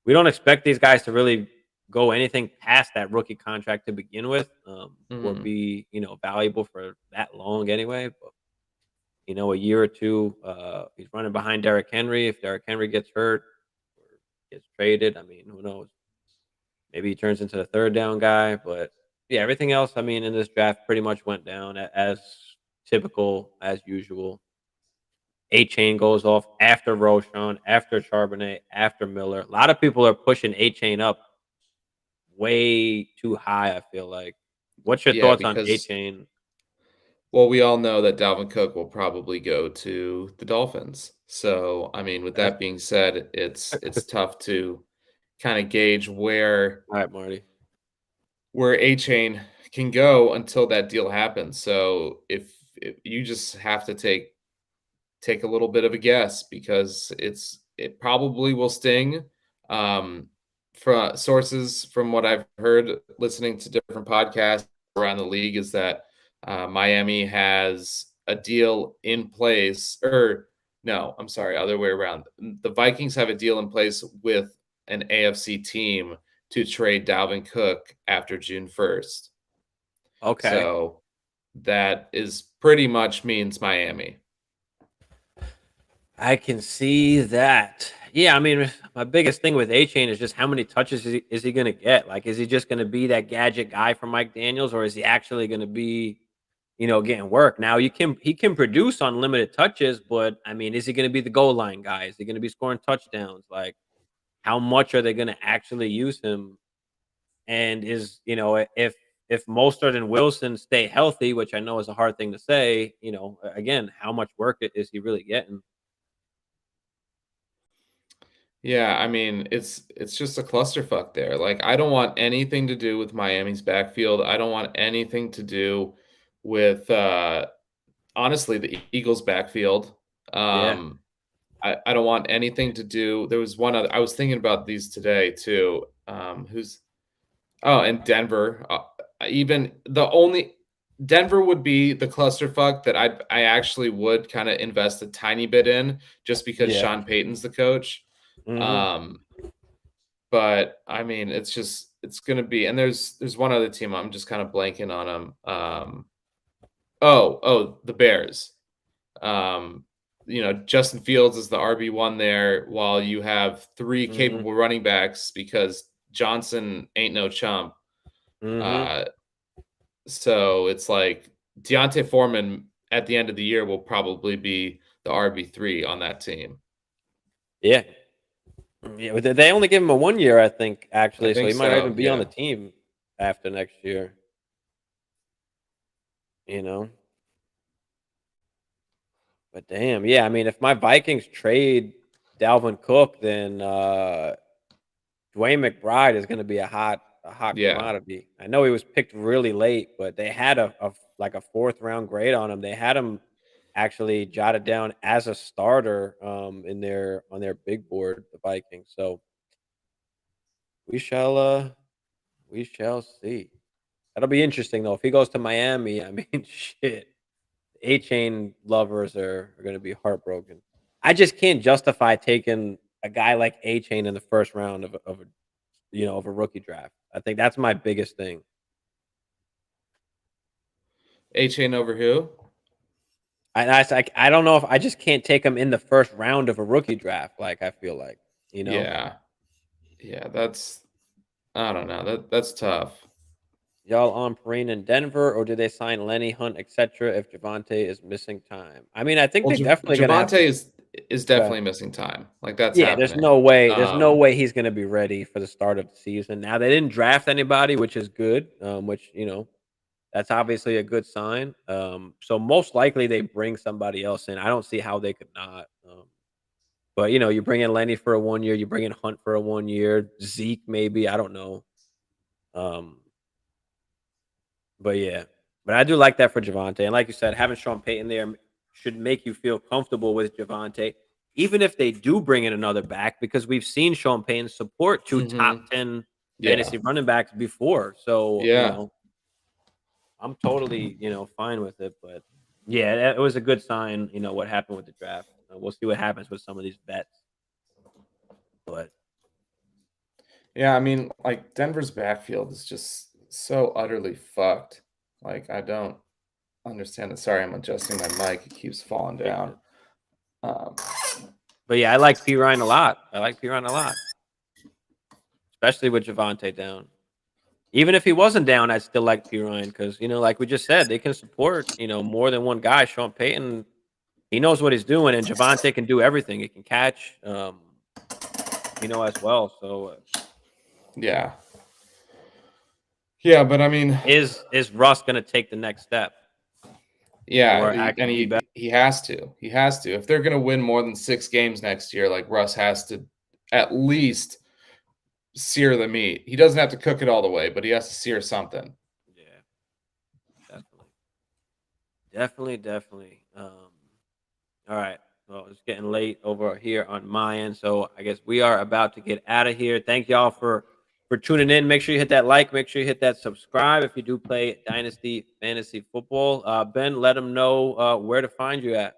Speaker 1: we don't expect these guys to really go anything past that rookie contract to begin with, or
Speaker 2: Mhm.
Speaker 1: be valuable for that long anyway. But a year or two, he's running behind Derrick Henry. If Derrick Henry gets hurt or gets traded, I mean, who knows? Maybe he turns into the third down guy. But yeah, everything else, I mean, in this draft pretty much went down as typical as usual. A chain goes off after Roshan, after Charbonnet, after Miller. A lot of people are pushing A chain up way too high. I feel like. What's your
Speaker 2: Yeah,
Speaker 1: thoughts on A
Speaker 2: because
Speaker 1: chain?
Speaker 2: well, we all know that Dalvin Cook will probably go to the Dolphins. So, I mean, with
Speaker 1: That's
Speaker 2: that being said, it's tough to kind of gauge where
Speaker 1: all right, Marty.
Speaker 2: A chain can go until that deal happens. So, if you just have to take a little bit of a guess because it probably will sting. From sources from what I've heard listening to different podcasts around the league is that Miami has a deal in place or No, I'm sorry, other way around. The Vikings have a deal in place with an AFC team to trade Dalvin Cook after June 1st.
Speaker 1: Okay.
Speaker 2: So that is pretty much means Miami.
Speaker 1: I can see that. Yeah, I mean, my biggest thing with A Chain is just how many touches is he going to get? Like, is he just going to be that gadget guy for Mike Daniels, or is he actually going to be, getting work? Now, he can produce on limited touches, but I mean, is he going to be the goal line guy? Is he going to be scoring touchdowns? Like, how much are they going to actually use him? And if Mostert and Wilson stay healthy, which I know is a hard thing to say, again, how much work is he really getting?
Speaker 2: Yeah, I mean, it's just a clusterfuck there. Like, I don't want anything to do with Miami's backfield. I don't want anything to do with honestly the Eagles backfield.
Speaker 1: Yeah,
Speaker 2: Um I don't want anything to do. There was one other I was thinking about these today too. Who's Oh, and Denver. Even the only Denver would be the clusterfuck that I actually would kind of invest a tiny bit in just because
Speaker 1: yeah.
Speaker 2: Sean Payton's the coach.
Speaker 1: Mhm,
Speaker 2: Um, but I mean, it's gonna be, and there's one other team I'm just kind of blanking on them. The Bears. Um, Justin Fields is the RB1 there, while you have three
Speaker 1: mhm,
Speaker 2: capable running backs because Johnson ain't no chump.
Speaker 1: mhm.
Speaker 2: Uh, so it's like Deontay Foreman at the end of the year will probably be the RB3 on that team.
Speaker 1: Yeah. Yeah, but they only give him a 1 year, I think,
Speaker 2: I
Speaker 1: actually, so
Speaker 2: think
Speaker 1: he might not even
Speaker 2: so.
Speaker 1: be on the
Speaker 2: Yeah.
Speaker 1: team after next year, you know? But damn, yeah, I mean, if my Vikings trade Dalvin Cook, then, Dwayne McBride is gonna be a hot
Speaker 2: Yeah.
Speaker 1: commodity. I know he was picked really late, but they had like a 4th round grade on him. They had him actually jotted down as a starter, in their on their big board, the Vikings, so we shall, uh we shall see. That'll be interesting though. If he goes to Miami, I mean, shit, A Chain lovers are gonna be heartbroken. I just can't justify taking a guy like A Chain in the first round of a rookie draft. I think that's my biggest thing.
Speaker 2: A chain over who?
Speaker 1: I don't know if I just can't take him in the first round of a rookie draft. Like I feel like, you know,
Speaker 2: Yeah. Yeah. I don't know. That's tough.
Speaker 1: y'all on Perine in Denver, or do they sign Lenny Hunt, etc. If Javante is missing time? I mean, I think
Speaker 2: Well,
Speaker 1: they definitely gonna have
Speaker 2: Javante
Speaker 1: to.
Speaker 2: is
Speaker 1: Go ahead.
Speaker 2: definitely missing time. Like that's
Speaker 1: Yeah,
Speaker 2: happening.
Speaker 1: there's no way he's gonna be ready for the start of the season. Now they didn't draft anybody, which is good, which, that's obviously a good sign. So most likely they bring somebody else in. I don't see how they could not. But you bring in Lenny for a 1 year, you bring in Hunt for a 1 year, Zeke maybe, I don't know. Um, but yeah. But I do like that for Javante. And like you said, having Sean Payton there should make you feel comfortable with Javante, even if they do bring in another back, because we've seen Sean Payton support 2 top
Speaker 2: Hmm.
Speaker 1: 10
Speaker 2: Yeah.
Speaker 1: fantasy running backs before. So,
Speaker 2: Yeah.
Speaker 1: I'm totally, fine with it. But yeah, it was a good sign, what happened with the draft. We'll see what happens with some of these bets. But
Speaker 2: Yeah. I mean, like Denver's backfield is just so utterly fucked. Like I don't understand it. Sorry, I'm adjusting my mic. It keeps falling
Speaker 1: you're
Speaker 2: down.
Speaker 1: good.
Speaker 2: Um,
Speaker 1: But yeah, I like P Ryan a lot. I like P Ryan a lot, especially with Javante down. Even if he wasn't down, I'd still like P Ryan because like we just said, they can support more than one guy. Sean Payton, he knows what he's doing, and Javante can do everything. He can catch, as well. So
Speaker 2: yeah. Yeah, but I mean,
Speaker 1: is Russ going to take the next step
Speaker 2: yeah,
Speaker 1: or
Speaker 2: and
Speaker 1: actually be better?
Speaker 2: he has to. He has to. If they're going to win more than 6 games next year, like Russ has to at least sear the meat. He doesn't have to cook it all the way, but he has to sear something.
Speaker 1: Yeah, definitely, definitely, definitely. All right. Well, it's getting late over here on my end, so I guess we are about to get out of here. Thank y'all for tuning in. Make sure you hit that like. Make sure you hit that subscribe if you do play Dynasty Fantasy Football. Ben, let them know where to find you at.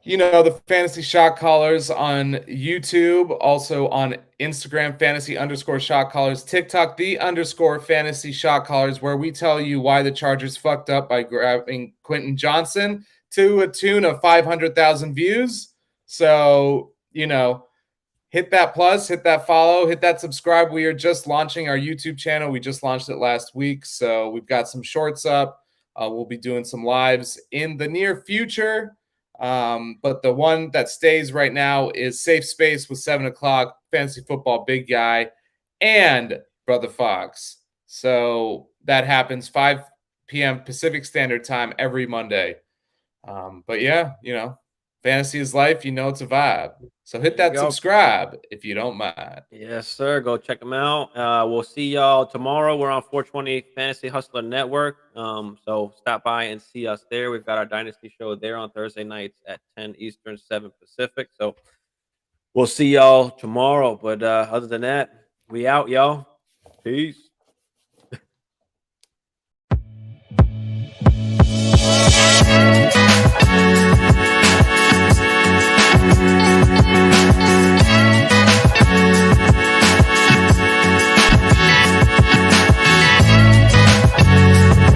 Speaker 2: You know, the fantasy shot callers on YouTube, also on Instagram, fantasy_shot callers, TikTok, _fantasy shot callers, where we tell you why the Chargers fucked up by grabbing Quentin Johnson to a tune of 500,000 views. So, you know, hit that plus, hit that follow, hit that subscribe. We are just launching our YouTube channel. We just launched it last week. So we've got some shorts up. We'll be doing some lives in the near future. But the one that stays right now is Safe Space with 7 o'clock, Fantasy Football Big Guy, and Brother Fox. So that happens 5 p.m. Pacific Standard Time every Monday. But yeah, you know, fantasy is life. You know, it's a vibe. So hit that subscribe if you don't mind.
Speaker 1: Yes, sir. Go check them out. We'll see y'all tomorrow. We're on 420 Fantasy Hustler Network. So stop by and see us there. We've got our Dynasty show there on Thursday nights at 10 Eastern, 7 Pacific. So we'll see y'all tomorrow. But other than that, we out, y'all. Peace.